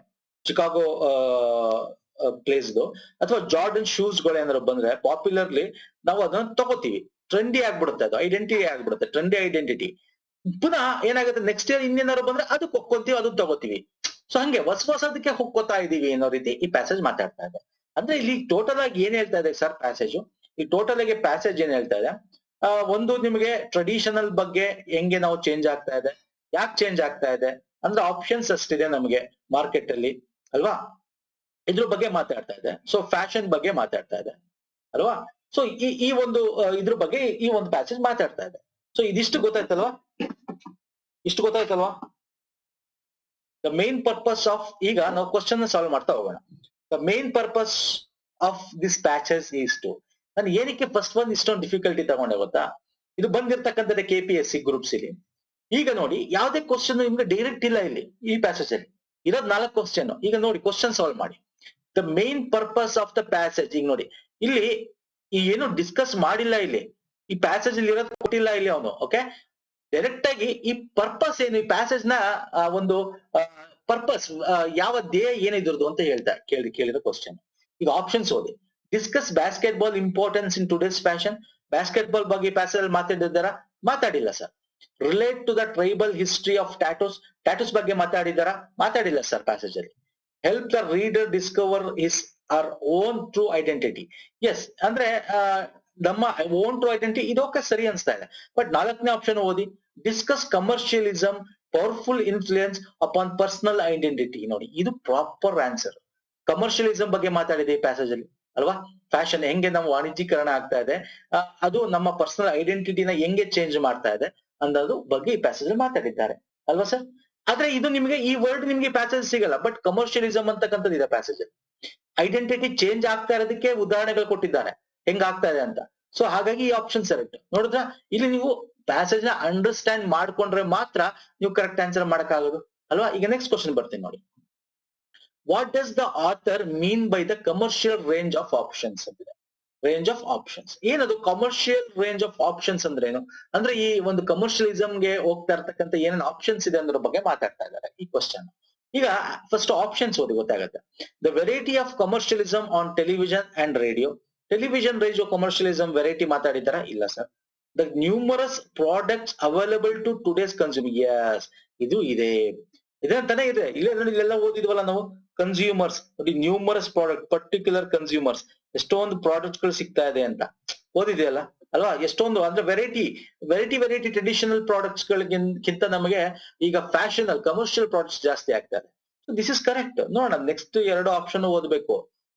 ಚಿಕಾಗೋ ಪ್ಲೇಸ್ದು ಅಥವಾ ಜಾರ್ಡನ್ ಶೂಸ್ ಗಳು ಏನಾದ್ರು ಬಂದ್ರೆ ಪಾಪ್ಯುಲರ್ಲಿ ನಾವು ಅದನ್ನ ತಗೋತೀವಿ. ಟ್ರೆಂಡಿ ಆಗ್ಬಿಡುತ್ತೆ, ಅದು ಐಡೆಂಟಿಟಿ ಆಗ್ಬಿಡುತ್ತೆ, ಟ್ರೆಂಡಿ ಐಡೆಂಟಿಟಿ. ಪುನಃ ಏನಾಗುತ್ತೆ, ನೆಕ್ಸ್ಟ್ ಇಯರ್ ಇನ್ನೇನಾದ್ರು ಬಂದ್ರೆ ಅದು ಕೊಕ್ಕೊಂತೀವಿ, ಅದು ತಗೋತೀವಿ. ಸೊ ಹಂಗೆ ಹೊಸದಕ್ಕೆ ಹೊಕ್ಕೋತಾ ಇದೀವಿ ಅನ್ನೋ ರೀತಿ ಈ ಪ್ಯಾಸೇಜ್ ಮಾತಾಡ್ತಾ ಇದೆ. ಅಂದ್ರೆ ಇಲ್ಲಿ ಟೋಟಲ್ ಆಗಿ ಏನ್ ಹೇಳ್ತಾ ಇದೆ ಸರ್ ಪ್ಯಾಸೇಜ್, ಈ ಟೋಟಲ್ ಆಗಿ ಪ್ಯಾಸೇಜ್ ಏನ್ ಹೇಳ್ತಾ ಇದೆ, ಒಂದು ನಿಮಗೆ ಟ್ರೆಡಿಷನಲ್ ಬಗ್ಗೆ ಹೆಂಗೆ ನಾವು ಚೇಂಜ್ ಆಗ್ತಾ ಇದೆ, ಯಾಕೆ ಚೇಂಜ್ ಆಗ್ತಾ ಇದೆ ಅಂದ್ರೆ ಆಪ್ಷನ್ಸ್ ಅಷ್ಟಿದೆ ನಮಗೆ ಮಾರ್ಕೆಟ್ ಅಲ್ಲಿ ಅಲ್ವಾ, ಇದ್ರ ಬಗ್ಗೆ ಮಾತಾಡ್ತಾ ಇದೆ. ಸೊ ಫ್ಯಾಷನ್ ಬಗ್ಗೆ ಮಾತಾಡ್ತಾ ಇದೆ ಅಲ್ವಾ. ಸೊ ಈ ಒಂದು ಇದ್ರ ಬಗ್ಗೆ ಈ ಒಂದು ಪ್ಯಾಸೇಜ್ ಮಾತಾಡ್ತಾ ಇದೆ. ಸೊ ಇದಿಷ್ಟು ಗೊತ್ತಾಯ್ತಲ್ವಾ, ಇಷ್ಟು ಗೊತ್ತಾಯ್ತಲ್ವಾ. ದ ಮೇನ್ ಪರ್ಪಸ್ ಆಫ್, ಈಗ ನಾವು ಕ್ವಶನ್ ಸಾಲ್ವ್ ಮಾಡ್ತಾ ಹೋಗೋಣ. The main purpose of this passage is to, ನಾನು ಏನಕ್ಕೆ ಫಸ್ಟ್ ಒಂದು ಇಷ್ಟೊಂದು ಡಿಫಿಕಲ್ಟಿ ತಗೊಂಡೆ ಗೊತ್ತಾ, ಇದು ಬಂದಿರ್ತಕ್ಕಂಥದ್ದೇ KPSC ಗ್ರೂಪ್ಸ್ ಇಲ್ಲಿ. ಈಗ ನೋಡಿ ಯಾವ್ದೇ ಕ್ವಶನ್ ನಿಮ್ಗೆ ಡೈರೆಕ್ಟ್ ಇಲ್ಲ ಇಲ್ಲಿ ಈ ಪ್ಯಾಸೇಜ್ ಅಲ್ಲಿ ಇರೋದ್ 4 ಕ್ವಶನ್. ಈಗ ನೋಡಿ ಕ್ವಶನ್ ಸಾಲ್ವ್ ಮಾಡಿ. The main purpose of the passage, ಈಗ ನೋಡಿ ಇಲ್ಲಿ ಏನು ಡಿಸ್ಕಸ್ ಮಾಡಿಲ್ಲ, ಇಲ್ಲಿ ಈ ಪ್ಯಾಸೇಜ್ ಅಲ್ಲಿ ಇರೋದು ಕೊಟ್ಟಿಲ್ಲ ಇಲ್ಲಿ ಅವನು. ಓಕೆ, ಡೈರೆಕ್ಟ್ ಆಗಿ ಈ ಪರ್ಪಸ್ ಏನು, ಈ ಪ್ಯಾಸೇಜ್ ನ ಒಂದು ಪರ್ಪಸ್ ಯಾವ ಧ್ಯೇಯ ಏನಿದ್ರದು ಅಂತ ಹೇಳ್ತಾ ಕೇಳಿರೋ ಕ್ವಶನ್. ಈಗ ಆಪ್ಷನ್ಸ್ ಓದಿ. Discuss basketball importance in today's fashion. Basketball ಬಗ್ಗೆ ಪ್ಯಾಸೇಜ್ ಅಲ್ಲಿ ಮಾತಾಡಿದಾರ? ಮಾತಾಡಿಲ್ಲ sir. Relate to the tribal history of tattoos. Tattoos ಬಗ್ಗೆ ಮಾತಾಡಿದಾರ? ಮಾತಾಡಿಲ್ಲ ಸರ್ ಪ್ಯಾಸೇಜ್ ಅಲ್ಲಿ. Help the reader discover his or own true identity. Yes ಅಂದ್ರೆ ನಮ್ಮ ಓನ್ ಟ್ರೂ ಐಡೆಂಟಿಟಿ ಇದೋಕೆ ಸರಿ ಅನ್ಸ್ತಾ ಇದೆ. ಬಟ್ 4ನೇ ಆಪ್ಷನ್ ಓದಿ, discuss commercialism powerful influence upon personal identity. ನೋಡಿ ಇದು ಪ್ರಾಪರ್ ಆನ್ಸರ್. ಕಮರ್ಷಿಯಲಿಸಂ ಬಗ್ಗೆ ಮಾತಾಡಿದೆ ಈ ಪ್ಯಾಸೇಜ್ ಅಲ್ಲಿ ಅಲ್ವಾ, ಫ್ಯಾಷನ್ ಹೆಂಗೆ ನಾವು ವಾಣಿಜ್ಯೀಕರಣ ಆಗ್ತಾ ಇದೆ, ಅದು ನಮ್ಮ ಪರ್ಸನಲ್ ಐಡೆಂಟಿಟಿನ ಹೆಂಗೆ ಚೇಂಜ್ ಮಾಡ್ತಾ ಇದೆ ಅನ್ನೋದು ಬಗ್ಗೆ ಈ ಪ್ಯಾಸೇಜ್ ಅಲ್ಲಿ ಮಾತಾಡಿದ್ದಾರೆ ಅಲ್ವಾ ಸರ್. ಆದ್ರೆ ಇದು ನಿಮ್ಗೆ ಈ ವರ್ಡ್ ನಿಮ್ಗೆ ಪ್ಯಾಸೇಜ್ ಸಿಗಲ್ಲ, ಬಟ್ ಕಮರ್ಷಿಯಲಿಸಂ ಅಂತಕ್ಕಂಥದ್ದು ಇದೆ ಪ್ಯಾಸೇಜ್ ಅಲ್ಲಿ. ಐಡೆಂಟಿಟಿ ಚೇಂಜ್ ಆಗ್ತಾ ಇರೋದಕ್ಕೆ ಉದಾಹರಣೆಗಳು ಕೊಟ್ಟಿದ್ದಾರೆ ಹೆಂಗ್ ಆಗ್ತಾ ಇದೆ ಅಂತ. ಸೊ ಹಾಗಾಗಿ ಈ ಆಪ್ಷನ್ ಕರೆಕ್ಟ್. ನೋಡಿದ್ರ ಇಲ್ಲಿ ನೀವು ಪ್ಯಾಸೇಜ್ ನ ಅಂಡರ್ಸ್ಟ್ಯಾಂಡ್ ಮಾಡ್ಕೊಂಡ್ರೆ ಮಾತ್ರ ನೀವು ಕರೆಕ್ಟ್ ಆನ್ಸರ್ ಮಾಡಕ್ಕಾಗೋದು ಅಲ್ವಾ. ಈಗ ನೆಕ್ಸ್ಟ್ ಕ್ವಶನ್ ಬರ್ತೀನಿ ನೋಡಿ. What does the author mean by the commercial range of options ಅಂತಿದೆ. ರೇಂಜ್ ಆಫ್ ಆಪ್ಷನ್ಸ್ ಏನದು? ಕಮರ್ಷಿಯಲ್ ರೇಂಜ್ ಆಫ್ ಆಪ್ಷನ್ಸ್ ಅಂದ್ರೆ ಏನು ಅಂದ್ರೆ ಈ ಒಂದು ಕಮರ್ಷಿಯಲಿಸಂಗೆ ಹೋಗ್ತಾ ಇರ್ತಕ್ಕಂಥ ಏನೇನು ಆಪ್ಷನ್ಸ್ ಇದೆ ಅನ್ನೋದ್ರ ಬಗ್ಗೆ ಮಾತಾಡ್ತಾ ಇದ್ದಾರೆ ಈ ಕ್ವಶನ್. ಈಗ ಫಸ್ಟ್ ಆಪ್ಷನ್ಸ್ ಓದಿ ಗೊತ್ತಾಗುತ್ತೆ. The variety of commercialism on television and radio. Television radio commercialism variety ಮಾತಾಡಿದಾರ? ಇಲ್ಲ sir. The numerous products available to today's consumer. Yes ಇದು ಇದೆ, ಇದಂತಾನೆ ಇದೆ. ಇಲ್ಲೆಲ್ಲ ಓದಿದ್ವಲ್ಲ ನಾವು, ಕನ್ಸ್ಯೂಮರ್ಸ್ ನೋಡಿ, ನ್ಯೂಮರಸ್ ಪ್ರಾಡಕ್ಟ್, ಪರ್ಟಿಕ್ಯುಲರ್ ಕನ್ಸ್ಯೂಮರ್ಸ್, ಎಷ್ಟೊಂದು ಪ್ರಾಡಕ್ಟ್ ಗಳು ಸಿಗ್ತಾ ಇದೆ ಅಂತ ಓದಿದೆಯಲ್ಲ ಅಲ್ವಾ. ಎಷ್ಟೊಂದು ಅಂದ್ರೆ ವೆರೈಟಿ ಟ್ರೆಡಿಷನಲ್ ಪ್ರಾಡಕ್ಟ್ಸ್ ಗಳಿಗಿಂತ ನಮಗೆ ಈಗ ಫ್ಯಾಷನಲ್ ಕಮರ್ಷಿಯಲ್ ಪ್ರಾಡಕ್ಟ್ಸ್ ಜಾಸ್ತಿ ಆಗ್ತಾ ಇದೆ. This is correct. ನೋಡೋಣ ನೆಕ್ಸ್ಟ್ 2 ಆಪ್ಷನ್ ಓದಬೇಕು.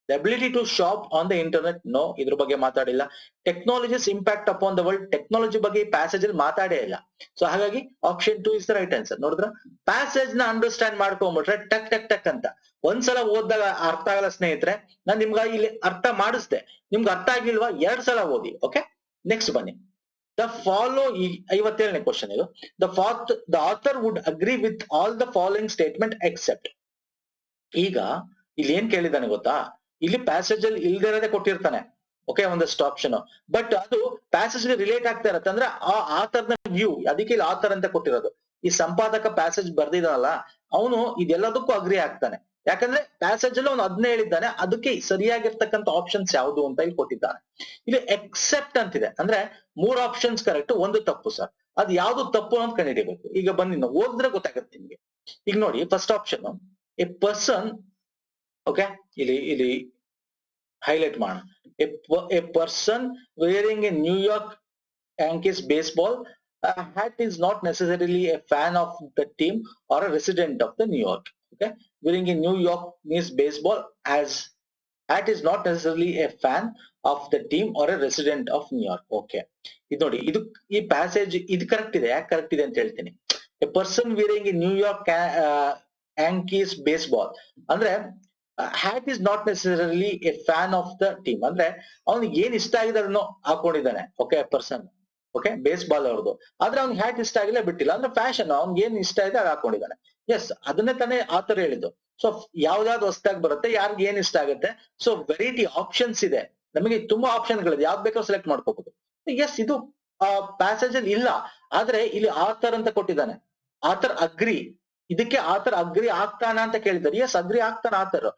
The ability to shop on the internet, no, ಇದ್ರ ಬಗ್ಗೆ ಮಾತಾಡಿಲ್ಲ. Technologies impact upon the world, technology ಬಗ್ಗೆ ಈ ಪ್ಯಾಸೇಜ್ ಅಲ್ಲಿ ಮಾತಾಡೇ ಇಲ್ಲ. ಸೊ ಹಾಗಾಗಿ option 2 is the right answer. ನೋಡಿದ್ರ ಪ್ಯಾಸೇಜ್ ನ ಅಂಡರ್ಸ್ಟ್ಯಾಂಡ್ ಮಾಡ್ಕೊಂಡ್ಬಿಟ್ರೆ ಟಕ್ ಟಕ್ ಟಕ್ ಅಂತ ಒಂದ್ಸಲ ಓದಿದಾಗ ಅರ್ಥ ಆಗಲ್ಲ ಸ್ನೇಹಿತರೆ. ನಾನ್ ನಿಮ್ಗ ಇಲ್ಲಿ ಅರ್ಥ ಮಾಡಿಸ್ದೆ, ನಿಮ್ಗೆ ಅರ್ಥ ಆಗಿಲ್ವಾ 2 ಸಲ ಓದಿ. ಓಕೆ, ನೆಕ್ಸ್ಟ್ ಬನ್ನಿ. ದ ಫಾಲೋ 57ನೇ ಕ್ವಶನ್ ಇದು. The author would agree with all the following statement except. ಈಗ ಇಲ್ಲಿ ಏನ್ ಕೇಳಿದಾನೆ ಗೊತ್ತಾ, ಇಲ್ಲಿ ಪ್ಯಾಸೇಜ್ ಅಲ್ಲಿ ಇಲ್ದಿರೋದೇ ಕೊಟ್ಟಿರ್ತಾನೆ. ಓಕೆ, ಒಂದಷ್ಟು ಆಪ್ಷನ್, ಬಟ್ ಅದು ಪ್ಯಾಸೇಜ್ ಗೆ ರಿಲೇಟ್ ಆಗ್ತಾ ಇರತ್ತೆ. ಅಂದ್ರೆ ಆ ಆಥರ್ ನ ವ್ಯೂ, ಅದಕ್ಕೆ ಇಲ್ಲಿ ಆಥರ್ ಅಂತ ಕೊಟ್ಟಿರೋದು. ಈ ಸಂಪಾದಕ ಪ್ಯಾಸೇಜ್ ಬರ್ದಿದಾನಲ್ಲ ಅವನು ಇದೆಲ್ಲದಕ್ಕೂ ಅಗ್ರಿ ಆಗ್ತಾನೆ. ಯಾಕಂದ್ರೆ ಪ್ಯಾಸೇಜ್ ಅಲ್ಲಿ ಅವನು ಅದನ್ನೇ ಹೇಳಿದ್ದಾನೆ, ಅದಕ್ಕೆ ಸರಿಯಾಗಿರ್ತಕ್ಕಂಥ ಆಪ್ಷನ್ಸ್ ಯಾವುದು ಅಂತ ಇಲ್ಲಿ ಕೊಟ್ಟಿದ್ದಾನೆ. ಇಲ್ಲಿ ಎಕ್ಸೆಪ್ಟ್ ಅಂತಿದೆ, ಅಂದ್ರೆ 3 ಆಪ್ಷನ್ಸ್ ಕರೆಕ್ಟ್, 1 ತಪ್ಪು ಸರ್. ಅದು ಯಾವ್ದು ತಪ್ಪು ಅಂತ ಕಂಡುಹಿಡಿಯಬೇಕು. ಈಗ ಬನ್ನಿ ನಾವು ಓದಿದ್ರೆ ಗೊತ್ತಾಗುತ್ತೆ ನಿಮ್ಗೆ. ಈಗ ನೋಡಿ first option, A person. Okay, ಇಲ್ಲಿ ಹೈಲೈಟ್ ಮಾಡೋಣ. A person wearing a New York Yankees baseball hat is not necessarily a fan of the team or a resident of the New York. Okay, wearing a New York Yankees baseball as hat is not necessarily a fan of the team or a resident of New York. Okay, ಇದು ನೋಡಿ, ಇದು ಈ passage ಇದು correct ಇದೆ. ಯಾಕೆ correct ಇದೆ ಅಂತ ಹೇಳ್ತೀನಿ. A person wearing a New York Yankees baseball ಅಂದ್ರೆ hat is not necessarily a fan of the team, ಅಂದ್ರೆ ಅವ್ನಿಗೆ ಏನ್ ಇಷ್ಟ ಆಗಿದೆ ಅದನ್ನು ಹಾಕೊಂಡಿದ್ದಾನೆ. ಓಕೆ, ಪರ್ಸನ್, ಓಕೆ, ಬೇಸ್ಬಾಲ್ ಅವ್ರದ್ದು. ಆದ್ರೆ ಅವ್ನಿಗೆ ಹ್ಯಾಟ್ ಇಷ್ಟ ಆಗಿಲ್ಲ, ಬಿಟ್ಟಿಲ್ಲ. ಅಂದ್ರೆ ಫ್ಯಾಷನ್, ಅವ್ನಿಗೆ ಏನ್ ಇಷ್ಟ ಇದೆ ಅದು ಹಾಕೊಂಡಿದ್ದಾನೆ. ಎಸ್, ಅದನ್ನೇ ತಾನೇ ಆತರ ಹೇಳಿದ್ದು. ಸೊ ಯಾವ್ದಾವ್ದು ಹೊಸದಾಗಿ ಬರುತ್ತೆ, ಯಾರಿಗ ಏನ್ ಇಷ್ಟ ಆಗುತ್ತೆ. ಸೊ ವೆರೈಟಿ ಆಪ್ಷನ್ಸ್ ಇದೆ, ನಮಗೆ ತುಂಬಾ ಆಪ್ಷನ್ಗಳಿದೆ, ಯಾವ್ದು ಬೇಕಾದ್ರೂ ಸೆಲೆಕ್ಟ್ ಮಾಡ್ಕೋಬಹುದು. ಎಸ್, ಇದು ಪ್ಯಾಸೇಜ್ ಅಲ್ಲಿ ಇಲ್ಲ, ಆದ್ರೆ ಇಲ್ಲಿ ಆಥರ್ ಅಂತ ಕೊಟ್ಟಿದ್ದಾನೆ. ಆಥರ್ ಅಗ್ರಿ, ಇದಕ್ಕೆ ಆಥರ್ ಅಗ್ರಿ ಆಗ್ತಾನ ಅಂತ ಕೇಳಿದ್ದಾರೆ. ಎಸ್, ಅಗ್ರಿ ಆಗ್ತಾನ ಆಥರ್.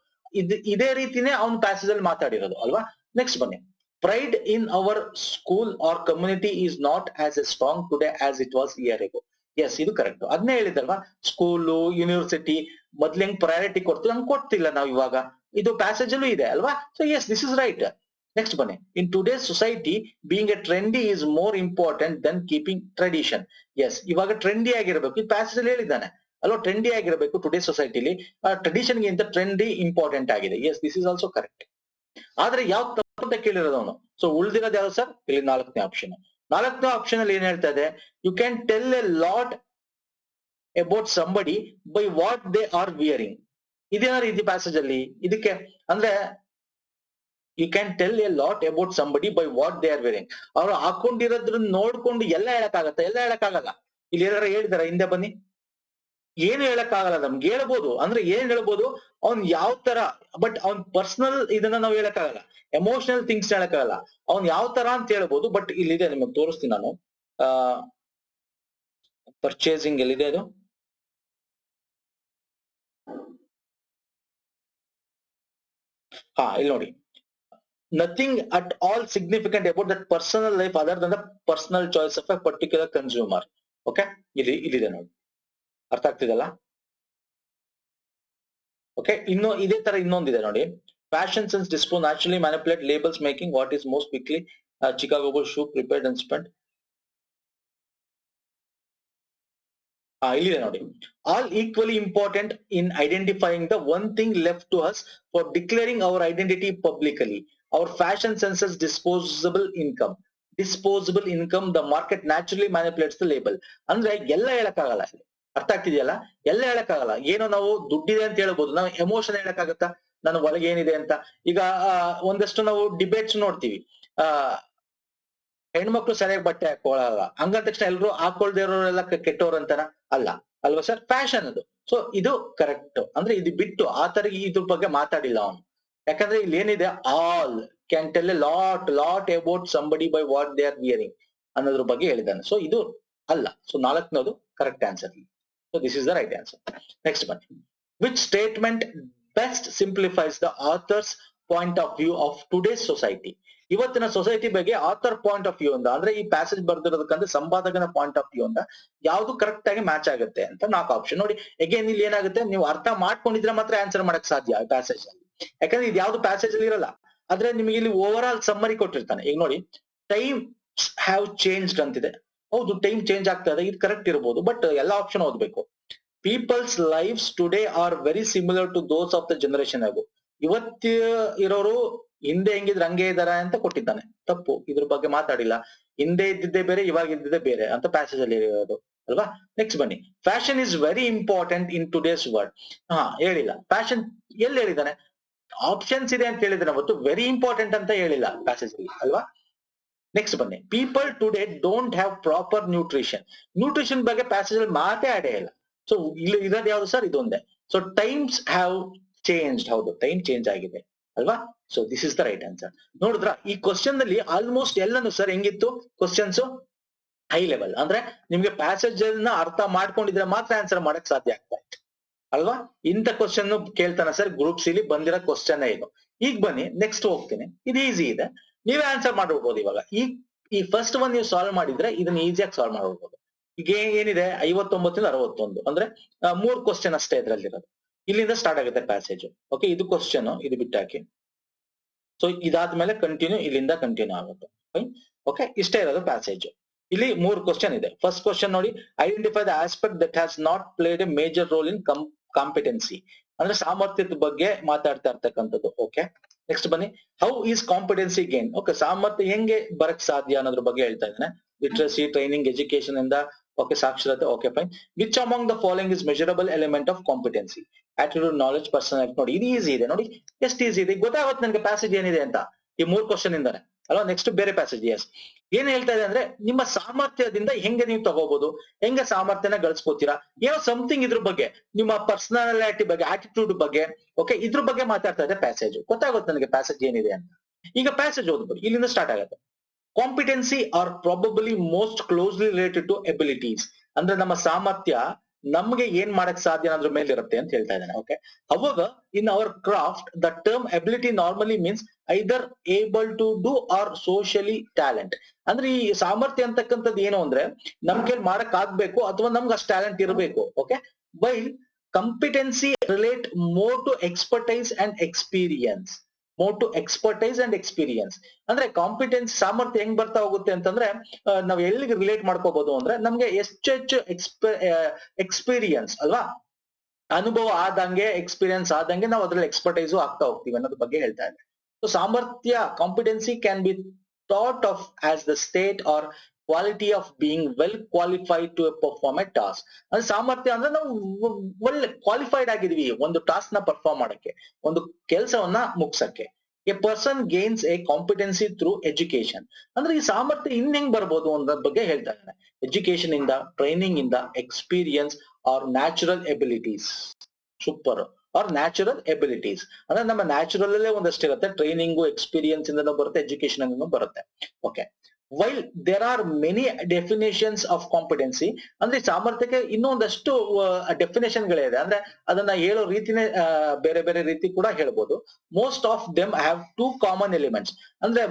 ಇದೇ ರೀತಿನೇ ಅವ್ನು ಪ್ಯಾಸೇಜ್ ಅಲ್ಲಿ ಮಾತಾಡಿರೋದು ಅಲ್ವಾ. ನೆಕ್ಸ್ಟ್ ಬನ್ನಿ. Pride in our school R community is not as A strong today as it was year ago. S, ಇದು ಕರೆಕ್ಟ್. ಅದನ್ನೇ ಹೇಳಿದಲ್ವಾ, ಸ್ಕೂಲು, ಯೂನಿವರ್ಸಿಟಿ ಮೊದ್ಲು ಹೆಂಗ್ ಪ್ರಯಾರಿಟಿ ಕೊಡ್ತೀವಿ ಹಂಗ್ ಕೊಡ್ತಿಲ್ಲ ನಾವು ಇವಾಗ. ಇದು ಪ್ಯಾಸೇಜ್ ಅಲ್ಲೂ ಇದೆ ಅಲ್ವಾ. So yes, this is right. Next ಬನ್ನಿ. In today's society being a trendy is more important than keeping tradition. Yes, ಇವಾಗ ಟ್ರೆಂಡಿ ಆಗಿರ್ಬೇಕು, ಈ ಪ್ಯಾಸೇಜ್ ಅಲ್ಲಿ ಹೇಳಿದ್ದಾನೆ ಅಲ್ವಾ. ಟ್ರೆಂಡಿ ಆಗಿರಬೇಕು ಟುಡೇ ಸೊಸೈಟಿಲಿ, ಟ್ರೆಡಿಷನ್ ಗಿಂತ ಟ್ರೆಂಡಿ ಇಂಪಾರ್ಟೆಂಟ್ ಆಗಿದೆ. Yes, this is also correct. ಆದ್ರೆ ಯಾವ ತಪ್ಪು ಅಂತ ಕೇಳಿರೋದು ಅವನು. ಸೊ ಉಳಿದಿರೋದು ಯಾವ್ದು ಸರ್? ಇಲ್ಲಿ 4ನೇ ಆಪ್ಷನ್. 4ನೇ ಆಪ್ಷನ್ ಅಲ್ಲಿ ಏನ್ ಹೇಳ್ತಾ ಇದೆ, you can tell a lot about somebody by what they are wearing. ಇದೇನಾದ್ರು ಇದೆ ಪ್ಯಾಸೇಜ್ ಅಲ್ಲಿ? ಇದಕ್ಕೆ ಅಂದ್ರೆ you can tell a lot about somebody by what they are wearing. ಅವ್ರು ಹಾಕೊಂಡಿರೋದ್ರನ್ನ ನೋಡ್ಕೊಂಡು ಎಲ್ಲ ಹೇಳಕ್ಕಾಗತ್ತ? ಎಲ್ಲ ಹೇಳಕ್ಕಾಗಲ್ಲ. ಇಲ್ಲಿ ಏನಾರ ಹೇಳಿದಾರ? ಹಿಂದೆ ಬನ್ನಿ. ಏನು ಹೇಳಕ್ಕಾಗಲ್ಲ. ನಮ್ಗೆ ಹೇಳ್ಬೋದು, ಅಂದ್ರೆ ಏನ್ ಹೇಳ್ಬೋದು, ಅವ್ನ್ ಯಾವ ತರ, ಬಟ್ ಅವ್ನ್ ಪರ್ಸನಲ್ ಇದನ್ನ ನಾವು ಹೇಳಕ್ಕಾಗಲ್ಲ. ಎಮೋಷನಲ್ ಥಿಂಗ್ಸ್ ಹೇಳಕ್ಕಾಗಲ್ಲ. ಅವ್ನ್ ಯಾವ ತರ ಅಂತ ಹೇಳ್ಬೋದು. ಬಟ್ ಇಲ್ಲಿದೆ, ನಿಮಗೆ ತೋರಿಸ್ತೀನಿ ನಾನು. ಪರ್ಚೇಸಿಂಗ್ ಎಲ್ಲಿದೆ ಅದು? ಇಲ್ಲಿ ನೋಡಿ. Nothing at all significant about that personal life other than the personal choice of A particular consumer. Okay, ಇಲ್ಲಿದೆ ನೋಡಿ. ಅರ್ಥ ಆಗ್ತಿದಲ್ಲ? ಓಕೆ, ಇನ್ನು ಇದೇ ತರ ಇನ್ನೊಂದಿದೆ ನೋಡಿ. Fashion sense dispose naturally manipulate labels making what is most quickly Chicago bull shoe prepared and spend. ಇಲ್ಲಿದೆ ನೋಡಿ. All equally important in identifying the one thing left to us for declaring our identity publicly our fashion senses disposable income the market naturally manipulates the label. ಅಂದ್ರೆ ಎಲ್ಲ ಹೇಳಕ್ಕಾಗಲ್ಲ, ಅರ್ಥ ಆಗ್ತಿದೆಯಲ್ಲ, ಎಲ್ಲ ಹೇಳಕ್ಕಾಗಲ್ಲ. ಏನೋ ನಾವು ದುಡ್ಡಿದೆ ಅಂತ ಹೇಳ್ಬೋದು, ನಾವು ಎಮೋಷನ್ ಹೇಳಕ್ಕಾಗತ್ತಾ, ನನ್ನ ಒಳಗೆ ಏನಿದೆ ಅಂತ. ಈಗ ಒಂದಷ್ಟು ನಾವು ಡಿಬೇಟ್ಸ್ ನೋಡ್ತೀವಿ, ಹೆಣ್ಮಕ್ಳು ಸರಿಯಾಗಿ ಬಟ್ಟೆ ಹಾಕೊಳ್ಳಲ್ಲ, ಹಂಗಂದ ತಕ್ಷಣ ಎಲ್ರು ಹಾಕೊಳ್ದೇ ಇರೋರೆಲ್ಲ ಕೆಟ್ಟವ್ರು ಅಂತಾನ? ಅಲ್ಲ ಅಲ್ವಾ ಸರ್, ಫ್ಯಾಷನ್ ಅದು. ಸೊ ಇದು ಕರೆಕ್ಟ್. ಅಂದ್ರೆ ಇದು ಬಿಟ್ಟು ಆ ತರ ಇದ್ರ ಬಗ್ಗೆ ಮಾತಾಡಿಲ್ಲ ಅವನು. ಯಾಕಂದ್ರೆ ಇಲ್ಲಿ ಏನಿದೆ, all can tell a lot about somebody by what they are wearing ಅನ್ನೋದ್ರ ಬಗ್ಗೆ ಹೇಳಿದ್ದಾನೆ. ಸೊ ಇದು ಅಲ್ಲ. ಸೊ 4ನೇದು correct answer. So this is the right answer. Next ಬನ್ನಿ. Which statement best simplifies the author's point of view of today's society? ಇವತ್ತಿನ society ಬಗ್ಗೆ author point of view ಅಂತ, ಅಂದ್ರೆ ಈ ಪ್ಯಾಸೇಜ್ ಬರ್ದಿರೋದಕ್ಕಂದ್ರೆ ಸಂಪಾದಕನ ಪಾಯಿಂಟ್ ಆಫ್ ವ್ಯೂ ಅಂತ ಯಾವ್ದು ಕರೆಕ್ಟ್ ಆಗಿ ಮ್ಯಾಚ್ ಆಗುತ್ತೆ ಅಂತ 4 ಆಪ್ಷನ್ ನೋಡಿ. ಅಗೇನ್ ಇಲ್ಲಿ ಏನಾಗುತ್ತೆ, ನೀವು ಅರ್ಥ ಮಾಡ್ಕೊಂಡಿದ್ರೆ ಮಾತ್ರ ಆನ್ಸರ್ ಮಾಡಕ್ ಸಾಧ್ಯ ಪ್ಯಾಸೇಜ್ ಅಲ್ಲಿ. ಯಾಕಂದ್ರೆ ಇದು ಯಾವ್ದು ಪ್ಯಾಸೇಜ್ ಅಲ್ಲಿ ಇರಲ್ಲ. ಆದ್ರೆ ನಿಮಗೆ ಇಲ್ಲಿ ಓವರ್ ಆಲ್ ಸಮ್ಮರಿ ಕೊಟ್ಟಿರ್ತಾನೆ. ಈಗ ನೋಡಿ, ಟೈಮ್ ಹ್ಯಾವ್ ಚೇಂಜ್ಡ್ ಅಂತಿದೆ. ಹೌದು, ಟೈಮ್ ಚೇಂಜ್ ಆಗ್ತಾ ಇದೆ, ಇದು ಕರೆಕ್ಟ್ ಇರಬಹುದು, ಬಟ್ ಎಲ್ಲ ಆಪ್ಷನ್ ಓದ್ಬೇಕು. People's lifes today are very similar to those of the generation ago. ಇವತ್ತು ಇರೋರು ಹಿಂದೆ ಹೆಂಗಿದ್ರೆ ಹಂಗೆ ಇದಾರ ಅಂತ ಕೊಟ್ಟಿದ್ದಾನೆ. ತಪ್ಪು, ಇದ್ರ ಬಗ್ಗೆ ಮಾತಾಡಿಲ್ಲ. ಹಿಂದೆ ಇದ್ದಿದ್ದೇ ಬೇರೆ, ಇವಾಗ ಇದ್ದಿದ್ದೇ ಬೇರೆ ಅಂತ ಪ್ಯಾಸೇಜ್ ಅಲ್ಲಿ ಇರೋದು ಅಲ್ವಾ. ನೆಕ್ಸ್ಟ್ ಬನ್ನಿ. Fashion is very important in today's world. ಹೇಳಿಲ್ಲ. ಫ್ಯಾಷನ್ ಎಲ್ಲಿ ಹೇಳಿದ್ದಾನೆ? ಆಪ್ಷನ್ಸ್ ಇದೆ ಅಂತ ಹೇಳಿದ್ರೆ ಹೊತ್ತು ವೆರಿ ಇಂಪಾರ್ಟೆಂಟ್ ಅಂತ ಹೇಳಿಲ್ಲ ಪ್ಯಾಸೇಜ್ ಅಲ್ಲಿ ಅಲ್ವಾ. ನೆಕ್ಸ್ಟ್ ಬನ್ನಿ. People today don't have proper nutrition ಬಗ್ಗೆ ಪ್ಯಾಸೇಜ್ ಅಲ್ಲಿ ಮಾತೇ ಆಡೇ ಇಲ್ಲ. ಸೊ ಇಲ್ಲಿ ಇರೋದು ಯಾವ್ದು ಸರ್? ಇದೊಂದೇ. So times have change. ಹೌದು, ಟೈಮ್ ಚೇಂಜ್ ಆಗಿದೆ ಅಲ್ವಾ. So this is the right answer. ನೋಡಿದ್ರ ಈ ಕ್ವಶನ್ ಅಲ್ಲಿ ಆಲ್ಮೋಸ್ಟ್ ಎಲ್ಲಾನು ಸರ್ ಹೆಂಗಿತ್ತು ಕ್ವಶನ್ಸ್? High level. ಅಂದ್ರೆ ನಿಮ್ಗೆ ಪ್ಯಾಸೇಜ್ ಅನ್ನ ಅರ್ಥ ಮಾಡ್ಕೊಂಡಿದ್ರೆ ಮಾತ್ರ ಆನ್ಸರ್ ಮಾಡಕ್ ಸಾಧ್ಯ ಆಗ್ತಾ ಇತ್ತು ಅಲ್ವಾ. ಇಂಥ ಕ್ವಶನ್ ಕೇಳ್ತಾನೆ ಸರ್, ಗ್ರೂಪ್ ಸಿ ಬಂದಿರೋ ಕ್ವಶನ್ ಇದು. ಈಗ ಬನ್ನಿ, ನೆಕ್ಸ್ಟ್ ಹೋಗ್ತೀನಿ. ಇದು ಈಸಿ ಇದೆ, ನೀವೇ ಆನ್ಸರ್ ಮಾಡ್ಬಿಡ್ಬೋದು. ಇವಾಗ ಈ ಫಸ್ಟ್ ಒನ್ ನೀವು ಸಾಲ್ವ್ ಮಾಡಿದ್ರೆ ಇದನ್ನ ಈಸಿಯಾಗಿ ಸಾಲ್ವ್ ಮಾಡ್ಬಿಡ್ಬೋದು. ಈಗ ಏನಿದೆ, 59 ಇಂದ 61 ಅಂದ್ರೆ 3 ಕ್ವಶನ್ ಅಷ್ಟೇ ಇದ್ರಲ್ಲಿರೋದು. ಇಲ್ಲಿಂದ ಸ್ಟಾರ್ಟ್ ಆಗುತ್ತೆ ಪ್ಯಾಸೇಜ್. ಓಕೆ, ಇದು ಕ್ವಶನ್, ಇದು ಬಿಟ್ಟಾಕಿ. ಸೊ ಇದಾದ್ಮೇಲೆ ಕಂಟಿನ್ಯೂ, ಇಲ್ಲಿಂದ ಕಂಟಿನ್ಯೂ ಆಗುತ್ತೆ. ಓಕೆ, ಇಷ್ಟೇ ಇರೋದು ಪ್ಯಾಸೇಜ್. ಇಲ್ಲಿ 3 ಕ್ವಶನ್ ಇದೆ. ಫಸ್ಟ್ ಕ್ವಶನ್ ನೋಡಿ, identify the aspect that has not played a major role in competency. ಅಂದ್ರೆ ಸಾಮರ್ಥ್ಯದ ಬಗ್ಗೆ ಮಾತಾಡ್ತಾ ಇರ್ತಕ್ಕಂಥದ್ದು. ಓಕೆ, ನೆಕ್ಸ್ಟ್ ಬನ್ನಿ. How is competency gain? Okay, ಸಾಮರ್ಥ್ಯ ಹೆಂಗೆ ಬರಕ್ ಸಾಧ್ಯ ಅನ್ನೋದ್ರ ಬಗ್ಗೆ ಹೇಳ್ತಾ ಇದ್ದಾನೆ. ಲಿಟ್ರಸಿ, ಟ್ರೈನಿಂಗ್, ಎಜುಕೇಶನ್ ಇಂದ. ಓಕೆ, ಸಾಕ್ಷರತೆ. Okay, fine. Which among the following is measurable element of competency? Attitude, knowledge, personality. ನೋಡಿ, ಇದು ಈಸಿ ಇದೆ. ನೋಡಿ ಎಷ್ಟು ಈಸಿ ಇದೆ, ಗೊತ್ತಾಗುತ್ತೆ ನನಗೆ ಪ್ಯಾಸೇಜ್ ಏನಿದೆ ಅಂತ ಈ 3 ಕ್ವಶನ್ ಇಂದಾನೆ ಅಲ್ವಾ. ನೆಕ್ಸ್ಟ್ ಬೇರೆ ಪ್ಯಾಸೇಜ್. ಎಸ್, ಏನ್ ಹೇಳ್ತಾ ಇದೆ ಅಂದ್ರೆ ನಿಮ್ಮ ಸಾಮರ್ಥ್ಯದಿಂದ ಹೆಂಗೆ ನೀವು ತಗೋಬಹುದು, ಹೆಂಗೆ ಸಾಮರ್ಥ್ಯನ ಗಳಿಸ್ಕೋತೀರಾ, ಏನೋ ಸಮಥಿಂಗ್ ಇದ್ರ ಬಗ್ಗೆ, ನಿಮ್ಮ ಪರ್ಸನಾಲಿಟಿ ಬಗ್ಗೆ, ಆಟಿಟ್ಯೂಡ್ ಬಗ್ಗೆ. ಓಕೆ, ಇದ್ರ ಬಗ್ಗೆ ಮಾತಾಡ್ತಾ ಇದೆ ಪ್ಯಾಸೇಜ್. ಗೊತ್ತಾಗುತ್ತೆ ನನಗೆ ಪ್ಯಾಸೇಜ್ ಏನಿದೆ ಅಂತ. ಈಗ ಪ್ಯಾಸೇಜ್ ಓದ್ಬೋದು. ಇಲ್ಲಿಂದ ಸ್ಟಾರ್ಟ್ ಆಗುತ್ತೆ. Competency are probably most closely related to abilities. ಅಂದ್ರೆ ನಮ್ಮ ಸಾಮರ್ಥ್ಯ ನಮ್ಗೆ ಏನ್ ಮಾಡಕ್ ಸಾಧ್ಯ ಅನ್ನೋದ್ರ ಮೇಲೆ ಇರುತ್ತೆ ಅಂತ ಹೇಳ್ತಾ ಇದ್ದಾನೆ. Okay, however in our craft the term ability normally means either able to do or socially talent. ಅಂದ್ರೆ ಈ ಸಾಮರ್ಥ್ಯ ಅಂತಕ್ಕಂಥದ್ದು ಏನು ಅಂದ್ರೆ ನಮ್ ಕೈಲಿ ಮಾಡಕ್ ಆಗ್ಬೇಕು ಅಥವಾ ನಮ್ಗೆ ಅಷ್ಟು ಟ್ಯಾಲೆಂಟ್ ಇರಬೇಕು. Okay, while competency relate more to expertise and experience. ಅಂದ್ರೆ ಕಾಂಪಿಟೆನ್ಸ್ ಸಾಮರ್ಥ್ಯ ಹೆಂಗ್ ಬರ್ತಾ ಹೋಗುತ್ತೆ ಅಂತಂದ್ರೆ ನಾವ್ ಎಲ್ಲಿಗೆ ರಿಲೇಟ್ ಮಾಡ್ಕೋಬಹುದು ಅಂದ್ರೆ ನಮ್ಗೆ ಹೆಚ್ಚು ಎಕ್ಸ್ಪೀರಿಯನ್ಸ್ ಅಲ್ವಾ, ಅನುಭವ ಆದಂಗೆ, ಎಕ್ಸ್ಪೀರಿಯನ್ಸ್ ಆದಂಗೆ ನಾವು ಅದ್ರಲ್ಲಿ ಎಕ್ಸ್ಪರ್ಟೈಸು ಆಗ್ತಾ ಹೋಗ್ತೀವಿ ಅನ್ನೋದ್ರ ಬಗ್ಗೆ ಹೇಳ್ತಾ ಇದ್ದಾರೆ. ಸೊ ಸಾಮರ್ಥ್ಯ, competency can be thought of as the state or quality of being well qualified to perform a task. ಅಂದ್ರೆ ಸಾಮರ್ಥ್ಯ ಅಂದ್ರೆ ನಾವು ಒಳ್ಳೆ ಕ್ವಾಲಿಫೈಡ್ ಆಗಿದೀವಿ ಒಂದು ಟಾಸ್ಕ್ ನ ಪರ್ಫಾರ್ಮ್ ಮಾಡಕ್ಕೆ, ಒಂದು ಕೆಲಸವನ್ನ ಮುಗ್ಸಕ್ಕೆ. A person gains a competency through education. ಅಂದ್ರೆ ಈ ಸಾಮರ್ಥ್ಯ ಇನ್ ಹೆಂಗ್ ಬರ್ಬೋದು ಅನ್ನೋದ್ರ ಬಗ್ಗೆ ಹೇಳ್ತಾ ಇದ್ದಾನೆ. ಎಜುಕೇಶನ್ ಇಂದ, ಟ್ರೈನಿಂಗ್ ಇಂದ, experience or natural abilities. Super. Or natural abilities ಅಂದ್ರೆ ನಮ್ಮ ನ್ಯಾಚುರಲ್ ಅಲ್ಲೇ ಒಂದಷ್ಟು ಇರುತ್ತೆ. ಟ್ರೈನಿಂಗು, ಎಕ್ಸ್ಪೀರಿಯನ್ಸ್ ಇಂದನೂ ಬರುತ್ತೆ, ಎಜುಕೇಶನ್ ಇಂದನೂ ಬರುತ್ತೆ. Okay, while there are many definitions of competency. ಅಂದ್ರೆ ಸಾಮರ್ಥ್ಯಕ್ಕೆ ಇನ್ನೊಂದಷ್ಟು ಡೆಫಿನೇಷನ್ ಗಳಿದೆ. ಅಂದ್ರೆ ಅದನ್ನ ಹೇಳೋ ರೀತಿನೇ ಬೇರೆ ಬೇರೆ ರೀತಿ ಕೂಡ ಹೇಳ್ಬೋದು. Most of them have 2 common elements. ಅಂದ್ರೆ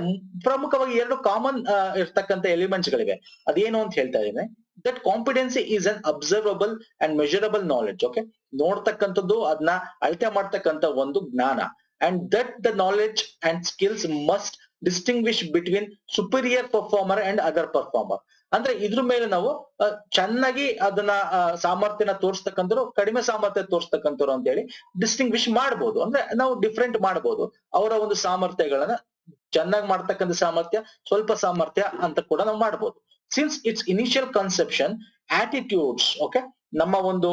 ಪ್ರಮುಖವಾಗಿ 2 ಕಾಮನ್ ಇರ್ತಕ್ಕಂಥ ಎಲಿಮೆಂಟ್ಸ್ ಗಳಿವೆ. ಅದೇನು ಅಂತ ಹೇಳ್ತಾ ಇದ್ದೀನಿ. That competency is an observable and measurable knowledge. Okay, ನೋಡ್ತಕ್ಕಂಥದ್ದು, ಅದನ್ನ ಅಳತೆ ಮಾಡ್ತಕ್ಕಂಥ ಒಂದು ಜ್ಞಾನ. And that the knowledge and skills must distinguish between superior performer and other performer. ಅಂದ್ರೆ ಇದ್ರ ಮೇಲೆ ನಾವು ಚೆನ್ನಾಗಿ ಅದನ್ನ ಸಾಮರ್ಥ್ಯನ ತೋರಿಸ್ತಕ್ಕಂಥವ್ರು, ಕಡಿಮೆ ಸಾಮರ್ಥ್ಯ ತೋರಿಸ್ತಕ್ಕಂಥವ್ರು ಅಂತ ಹೇಳಿ ಡಿಸ್ಟಿಂಗ್ವಿಶ್ ಮಾಡ್ಬೋದು. ಅಂದ್ರೆ ನಾವು ಡಿಫ್ರೆಂಟ್ ಮಾಡ್ಬೋದು ಅವರ ಒಂದು ಸಾಮರ್ಥ್ಯಗಳನ್ನ. ಚೆನ್ನಾಗಿ ಮಾಡ್ತಕ್ಕಂಥ ಸಾಮರ್ಥ್ಯ, ಸ್ವಲ್ಪ ಸಾಮರ್ಥ್ಯ ಅಂತ ಕೂಡ ನಾವು ಮಾಡ್ಬೋದು. Since it's initial conception attitudes, okay, ನಮ್ಮ ಒಂದು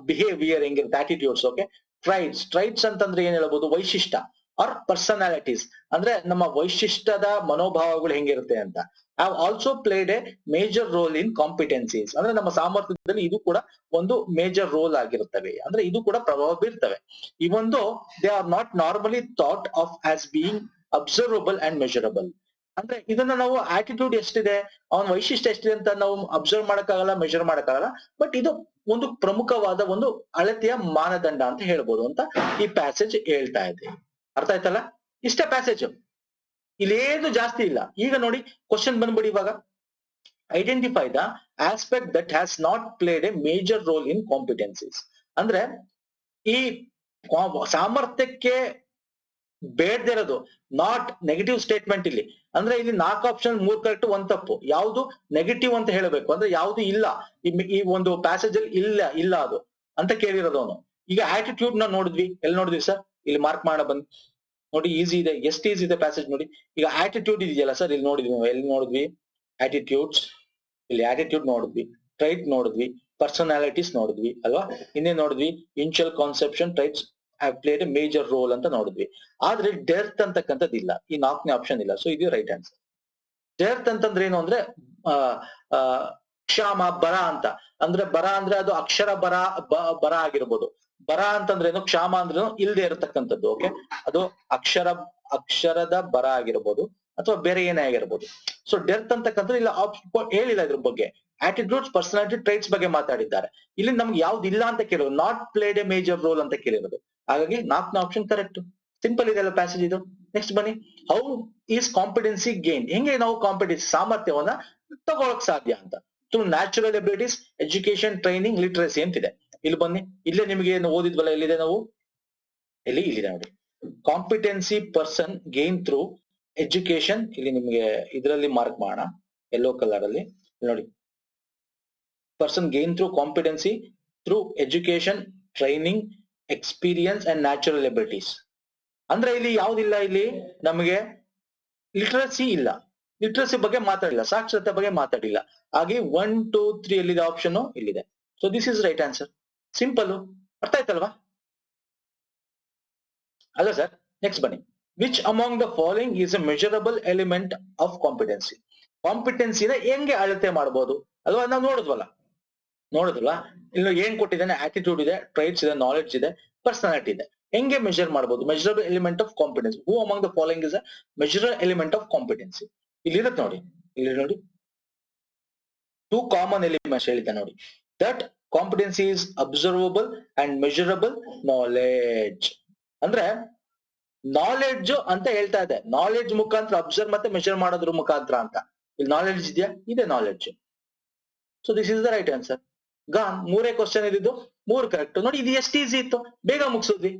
ಬಿಹೇವಿಯರ್ ಹೆಂಗಿರುತ್ತೆ, ಆಟಿಟ್ಯೂಡ್ಸ್, ಓಕೆ. ಟ್ರೈಟ್ಸ್ ಅಂತಂದ್ರೆ ಏನ್ ಹೇಳ್ಬೋದು, ವೈಶಿಷ್ಟ್ಯ ಆರ್ ಪರ್ಸನಾಲಿಟೀಸ್, ಅಂದ್ರೆ ನಮ್ಮ ವೈಶಿಷ್ಟ್ಯದ ಮನೋಭಾವಗಳು ಹೆಂಗಿರುತ್ತೆ ಅಂತ. Have also played a major role in competencies, ಅಂದ್ರೆ ನಮ್ಮ ಸಾಮರ್ಥ್ಯದಲ್ಲಿ ಇದು ಕೂಡ ಒಂದು ಮೇಜರ್ ರೋಲ್ ಆಗಿರುತ್ತವೆ, ಅಂದ್ರೆ ಇದು ಕೂಡ ಪ್ರಭಾವ ಬೀರ್ತವೆ. ಇವೊಂದು they are not normally thought of as being observable and measurable. ಅಂದ್ರೆ ಇದನ್ನ ನಾವು ಆಟಿಟ್ಯೂಡ್ ಎಷ್ಟಿದೆ, ಅವನ ವೈಶಿಷ್ಟ್ಯ ಎಷ್ಟಿದೆ ಅಂತ ನಾವು ಅಬ್ಸರ್ವ್ ಮಾಡಕ್ಕಾಗಲ್ಲ, ಮೆಜರ್ ಮಾಡಕ್ಕಾಗಲ್ಲ. ಬಟ್ ಇದು ಒಂದು ಪ್ರಮುಖವಾದ ಒಂದು ಅಳತೆಯ ಮಾನದಂಡ ಅಂತ ಹೇಳ್ಬೋದು ಅಂತ ಈ ಪ್ಯಾಸೇಜ್ ಹೇಳ್ತಾ ಇದೆ. ಅರ್ಥ ಆಯ್ತಲ್ಲ? ಇಷ್ಟೇ ಪ್ಯಾಸೇಜ್, ಇಲ್ಲೇನು ಜಾಸ್ತಿ ಇಲ್ಲ. ಈಗ ನೋಡಿ ಕ್ವಶನ್ ಬಂದ್ಬಿಡಿ ಇವಾಗ. Identify the aspect that has not played a major role in competencies. ಅಂದ್ರೆ ಈ ಸಾಮರ್ಥ್ಯಕ್ಕೆ ಬೇಡದಿರೋದು, ನಾಟ್ ನೆಗೆಟಿವ್ ಸ್ಟೇಟ್ಮೆಂಟ್ ಇಲ್ಲಿ. ಅಂದ್ರೆ ಇಲ್ಲಿ 4 ಆಪ್ಷನ್ 3 ಕರೆಕ್ಟ್ 1 ತಪ್ಪು. ಯಾವುದು ನೆಗೆಟಿವ್ ಅಂತ ಹೇಳಬೇಕು, ಅಂದ್ರೆ ಯಾವ್ದು ಇಲ್ಲ ಈ ಒಂದು ಪ್ಯಾಸೇಜ್ ಅಲ್ಲಿ, ಇಲ್ಲ ಅದು ಅಂತ ಕೇಳಿರೋದು ಅವನು. ಈಗ ಆಟಿಟ್ಯೂಡ್ ನ ನೋಡಿದ್ವಿ, ಎಲ್ಲಿ ನೋಡಿದ್ವಿ ಸರ್? ಇಲ್ಲಿ ಮಾರ್ಕ್ ಮಾಡ ಬಂದ್ ನೋಡಿ, ಈಸಿ ಇದೆ, ಎಷ್ಟು ಈಸಿ ಇದೆ ಪ್ಯಾಸೇಜ್ ನೋಡಿ. ಈಗ ಆಟಿಟ್ಯೂಡ್ ಇದೆಯಲ್ಲ ಸರ್, ಇಲ್ಲಿ ನೋಡಿದ್ವಿ ನಾವು, ಎಲ್ಲಿ ನೋಡಿದ್ವಿ? ಆಟಿಟ್ಯೂಡ್ಸ್, ಇಲ್ಲಿ ಆಟಿಟ್ಯೂಡ್ ನೋಡಿದ್ವಿ, ಟ್ರೈಟ್ ನೋಡಿದ್ವಿ, ಪರ್ಸನಾಲಿಟೀಸ್ ನೋಡಿದ್ವಿ ಅಲ್ವಾ, ಇನ್ನೇನ್ ನೋಡಿದ್ವಿ? Initial conception traits have played a major roll ಅಂತ ನೋಡಿದ್ವಿ. ಆದ್ರೆ ಡೆರ್ತ್ ಅಂತಕ್ಕಂಥದ್ದು ಇಲ್ಲ, ಈ 4ನೇ ಆಪ್ಷನ್ ಇಲ್ಲ. ಸೊ ಇದು ರೈಟ್ ಆನ್ಸರ್. ಡೆರ್ತ್ ಅಂತಂದ್ರೆ ಏನು ಅಂದ್ರೆ ಕ್ಷಾಮ, ಬರ ಅಂತ. ಅಂದ್ರೆ ಬರ ಅಂದ್ರೆ ಅದು ಅಕ್ಷರ ಬರ ಆಗಿರ್ಬೋದು. ಬರ ಅಂತಂದ್ರೆ ಏನು, ಕ್ಷಾಮ ಅಂದ್ರೆ ಇಲ್ದೆ ಇರತಕ್ಕಂಥದ್ದು, ಓಕೆ. ಅದು ಅಕ್ಷರದ ಬರ ಆಗಿರ್ಬೋದು ಅಥವಾ ಬೇರೆ ಏನೇ ಆಗಿರ್ಬೋದು. ಸೊ ಡೆರ್ತ್ ಅಂತಕ್ಕಂಥದ್ದು ಇಲ್ಲ, ಹೇಳಿಲ್ಲ ಇದ್ರ ಬಗ್ಗೆ. ಆಟಿಟ್ಯೂಡ್ಸ್, ಪರ್ಸನಾಲಿಟಿ, ಟ್ರೈಟ್ಸ್ ಬಗ್ಗೆ ಮಾತಾಡಿದ್ದಾರೆ. ಇಲ್ಲಿ ನಮ್ಗೆ ಯಾವ್ದು ಇಲ್ಲ ಅಂತ ಕೇಳೋದು, not played a major roll ಅಂತ ಕೇಳಿರೋದು. ಹಾಗಾಗಿ 4ನೇ ಆಪ್ಷನ್ ಕರೆಕ್ಟ್. ಸಿಂಪಲ್ ಇದೆಲ್ಲ ಪ್ಯಾಸೇಜ್ ಇದು. ನೆಕ್ಸ್ಟ್ ಬನ್ನಿ. ಹೌ ಈಸ್ ಕಾಂಪಿಟೆನ್ಸಿ ಗೇನ್, ಹೆಂಗೆ ನಾವು ಕಾಂಪಿಟೆನ್ಸಿ ಸಾಮರ್ಥ್ಯವನ್ನ ತಗೊಳಕ್ ಸಾಧ್ಯ ಅಂತ. Through natural abilities, education, training, literacy ಅಂತಿದೆ. ಇಲ್ಲಿ ಬನ್ನಿ, ಇಲ್ಲೇ ನಿಮಗೆ ಏನು ಓದಿದ್ವಲ್ಲ, ಎಲ್ಲಿದೆ ನಾವು, ಇಲ್ಲಿದೆ ನೋಡಿ. Competency person gain through education, ಇಲ್ಲಿ ನಿಮಗೆ ಇದರಲ್ಲಿ ಮಾರ್ಕ್ ಮಾಡೋಣ ಯೆಲ್ಲೋ ಕಲರ್ ಅಲ್ಲಿ ನೋಡಿ. Person gain through competency through education, training, experience and natural abilities. ಅಂದ್ರೆ ಇಲ್ಲಿ ಯಾವ್ದಿಲ್ಲ, ಇಲ್ಲಿ ನಮಗೆ ಲಿಟ್ರಸಿ ಇಲ್ಲ, ಲಿಟ್ರಸಿ ಬಗ್ಗೆ ಮಾತಾಡಿಲ್ಲ, ಸಾಕ್ಷರತೆ ಬಗ್ಗೆ ಮಾತಾಡಿಲ್ಲ. ಹಾಗೆ 1, 2, 3 ಎಲ್ಲಿದೆ ಆಪ್ಷನ್? ಇಲ್ಲಿದೆ. So this is right answer. Simple, ಅರ್ಥ ಆಯ್ತಲ್ವಾ? ಅಲ್ಲ ಸರ್. ನೆಕ್ಸ್ಟ್ ಬನ್ನಿ. Which among the following is a measurable element of competency. ಕಾಂಪಿಟೆನ್ಸಿನ ಹೆಂಗೆ ಅಳತೆ ಮಾಡಬಹುದು ಅಲ್ವಾ? ನಾವು ನೋಡಿದ್ವಾ? ಇಲ್ಲಿ ಏನ್ ಕೊಟ್ಟಿದ್ದಾನೆ? ಆಟಿಟ್ಯೂಡ್ ಇದೆ, ಟ್ರೈಟ್ಸ್ ಇದೆ, ನಾಲೆಡ್ಜ್ ಇದೆ, ಪರ್ಸನಾಲಿಟಿ ಇದೆ. ಹೆಂಗೆ ಮೆಜರ್ ಮಾಡಬಹುದು? Measurable element of competency. Who among the following is a measurable element of competency. ಇಲ್ಲಿ ಇರುತ್ತೆ ನೋಡಿ, ಇಲ್ಲಿ ನೋಡಿ 2 ಕಾಮನ್ ಎಲಿಮೆಂಟ್ಸ್ ಹೇಳಿದ್ದೆ ನೋಡಿ. That competency is observable and measurable knowledge. ಅಂದ್ರೆ ನಾಲೆಡ್ಜ್ ಅಂತ ಹೇಳ್ತಾ ಇದೆ, ನಾಲೆಡ್ಜ್ ಮುಖಾಂತರ ಅಬ್ಸರ್ವ್ ಮತ್ತೆ ಮೆಜರ್ ಮಾಡೋದ್ರ ಮುಖಾಂತರ ಅಂತ. ಇಲ್ಲಿ ನಾಲೆಡ್ಜ್ ಇದೆಯಾ? ಇದೆ knowledge. So this is the right answer. Gone 3 question ಇದ್ದು 3 ಕರೆಕ್ಟ್. ನೋಡಿ ಇದು ಎಷ್ಟು ಈಸಿ ಇತ್ತು, ಬೇಗ ಮುಗಿಸಿದ್ವಿ